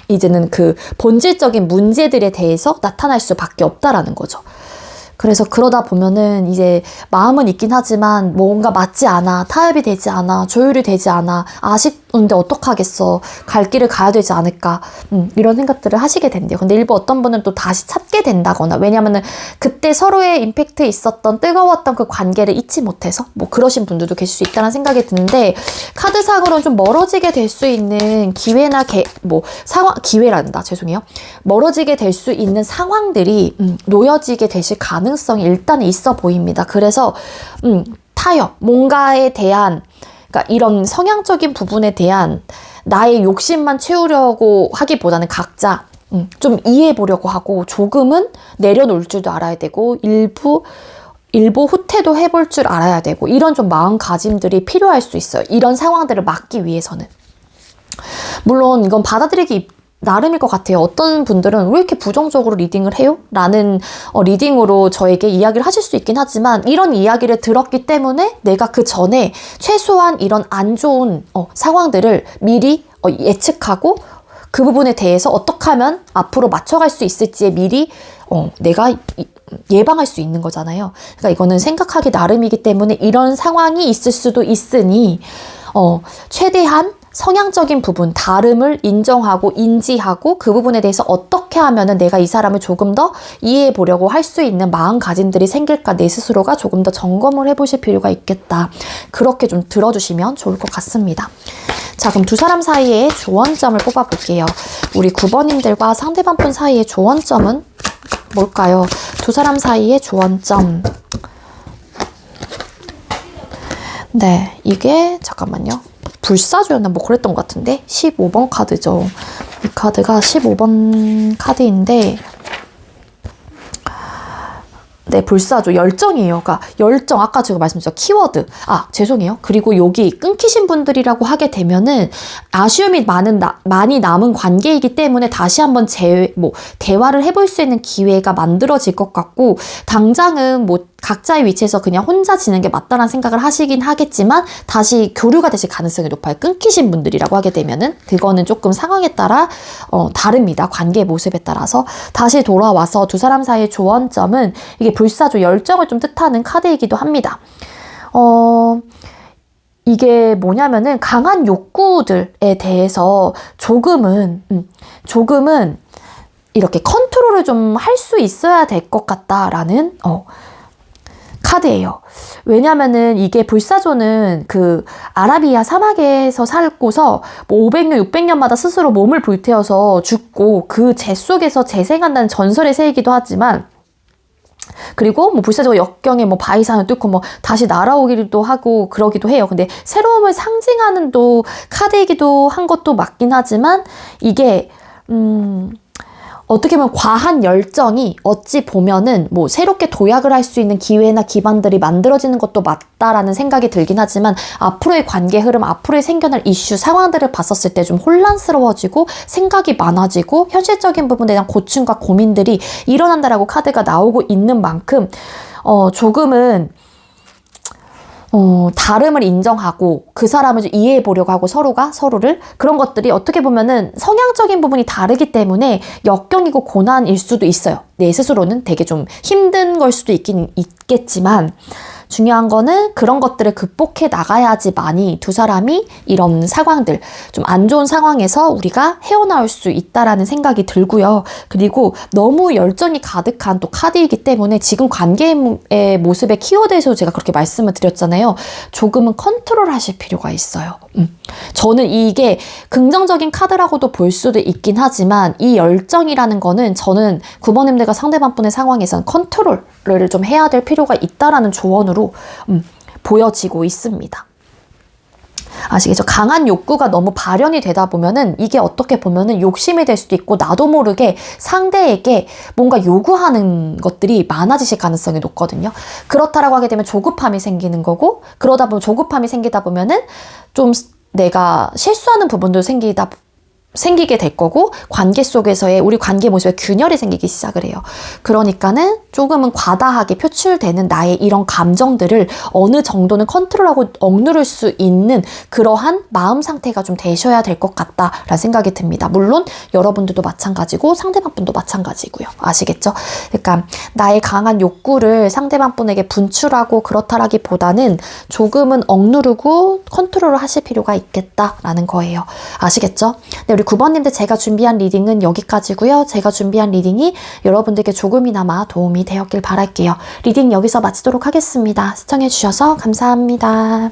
이제는 그 본질적인 문제들에 대해서 나타날 수밖에 없다라는 거죠. 그래서 그러다 보면은 이제 마음은 있긴 하지만 뭔가 맞지 않아, 타협이 되지 않아, 조율이 되지 않아, 아쉽은데 어떡하겠어, 갈 길을 가야 되지 않을까, 이런 생각들을 하시게 된대요. 근데 일부 어떤 분은 또 다시 찾게 된다거나, 왜냐면은 그때 서로의 임팩트 있었던 뜨거웠던 그 관계를 잊지 못해서 뭐 그러신 분들도 계실 수 있다는 생각이 드는데, 카드상으로는 좀 멀어지게 될 수 있는 기회나 기회란다, 죄송해요. 멀어지게 될 수 있는 상황들이 놓여지게 되실 가능성이 일단은 있어 보입니다. 그래서 타협, 뭔가에 대한, 그러니까 그러니까 이런 성향적인 부분에 대한 나의 욕심만 채우려고 하기보다는 각자 좀 이해해 보려고 하고 조금은 내려놓을 줄도 알아야 되고 일부 후퇴도 해볼 줄 알아야 되고 이런 좀 마음가짐들이 필요할 수 있어요. 이런 상황들을 막기 위해서는. 물론 이건 받아들이기 나름일 것 같아요. 어떤 분들은 왜 이렇게 부정적으로 리딩을 해요? 라는 리딩으로 저에게 이야기를 하실 수 있긴 하지만 이런 이야기를 들었기 때문에 내가 그 전에 최소한 이런 안 좋은 상황들을 미리 예측하고 그 부분에 대해서 어떻게 하면 앞으로 맞춰갈 수 있을지에 미리 내가 예방할 수 있는 거잖아요. 그러니까 이거는 생각하기 나름이기 때문에 이런 상황이 있을 수도 있으니 최대한 성향적인 부분, 다름을 인정하고 인지하고 그 부분에 대해서 어떻게 하면은 내가 이 사람을 조금 더 이해해 보려고 할 수 있는 마음가짐들이 생길까 내 스스로가 조금 더 점검을 해보실 필요가 있겠다. 그렇게 좀 들어주시면 좋을 것 같습니다. 자, 그럼 두 사람 사이의 조언점을 뽑아볼게요. 우리 9번님들과 상대방 분 사이의 조언점은 뭘까요? 두 사람 사이의 조언점. 네, 이게 잠깐만요. 불사조였나 뭐 그랬던 것 같은데 15번 카드죠. 이 카드가 15번 카드인데 네, 불사조 열정이에요. 그러니까 열정, 아까 제가 말씀드렸죠. 키워드. 죄송해요. 그리고 여기 끊기신 분들이라고 하게 되면은 아쉬움이 많이 남은 관계이기 때문에 다시 한번 대화를 해볼 수 있는 기회가 만들어질 것 같고, 당장은 각자의 위치에서 그냥 혼자 지는 게 맞다라는 생각을 하시긴 하겠지만 다시 교류가 되실 가능성이 높아요. 끊기신 분들이라고 하게 되면은 그거는 조금 상황에 따라 다릅니다. 관계의 모습에 따라서. 다시 돌아와서 두 사람 사이의 조언점은 이게 불사조 열정을 좀 뜻하는 카드이기도 합니다. 이게 뭐냐면은 강한 욕구들에 대해서 조금은 이렇게 컨트롤을 좀 할 수 있어야 될 것 같다라는 카드예요. 왜냐면은 이게 불사조는 그 아라비아 사막에서 살고서 500년, 600년마다 스스로 몸을 불태워서 죽고 그 재 속에서 재생한다는 전설의 새이기도 하지만, 그리고 불사조가 역경에 바위산을 뚫고 다시 날아오기도 하고 그러기도 해요. 근데 새로움을 상징하는 또 카드이기도 한 것도 맞긴 하지만 이게 어떻게 보면 과한 열정이 어찌 보면은 새롭게 도약을 할 수 있는 기회나 기반들이 만들어지는 것도 맞다라는 생각이 들긴 하지만 앞으로의 관계 흐름, 앞으로의 생겨날 이슈, 상황들을 봤었을 때 좀 혼란스러워지고 생각이 많아지고 현실적인 부분에 대한 고충과 고민들이 일어난다라고 카드가 나오고 있는 만큼 조금은 다름을 인정하고 그 사람을 좀 이해해 보려고 하고 서로가 서로를, 그런 것들이 어떻게 보면은 성향적인 부분이 다르기 때문에 역경이고 고난일 수도 있어요. 내 스스로는 되게 좀 힘든 걸 수도 있긴 있겠지만 중요한 거는 그런 것들을 극복해 나가야지만이 두 사람이 이런 상황들, 좀 안 좋은 상황에서 우리가 헤어나올 수 있다라는 생각이 들고요. 그리고 너무 열정이 가득한 또 카드이기 때문에 지금 관계의 모습의 키워드에서 제가 그렇게 말씀을 드렸잖아요. 조금은 컨트롤 하실 필요가 있어요. 저는 이게 긍정적인 카드라고도 볼 수도 있긴 하지만 이 열정이라는 거는 저는 9번님들과 상대방 분의 상황에서는 컨트롤을 좀 해야 될 필요가 있다라는 조언으로 보여지고 있습니다. 아시겠죠? 강한 욕구가 너무 발현이 되다 보면은 이게 어떻게 보면은 욕심이 될 수도 있고 나도 모르게 상대에게 뭔가 요구하는 것들이 많아지실 가능성이 높거든요. 그렇다라고 하게 되면 조급함이 생기는 거고, 그러다 보면 조급함이 생기다 보면은 좀 내가 실수하는 부분도 생기게 될 거고, 관계 속에서의 우리 관계 모습에 균열이 생기기 시작을 해요. 그러니까는 조금은 과다하게 표출되는 나의 이런 감정들을 어느 정도는 컨트롤하고 억누를 수 있는 그러한 마음 상태가 좀 되셔야 될 것 같다라는 생각이 듭니다. 물론 여러분들도 마찬가지고 상대방 분도 마찬가지고요. 아시겠죠? 그러니까 나의 강한 욕구를 상대방 분에게 분출하고 그렇다라기보다는 조금은 억누르고 컨트롤을 하실 필요가 있겠다라는 거예요. 아시겠죠? 네, 우리 9번님들 제가 준비한 리딩은 여기까지고요. 제가 준비한 리딩이 여러분들께 조금이나마 도움이 되었길 바랄게요. 리딩 여기서 마치도록 하겠습니다. 시청해주셔서 감사합니다.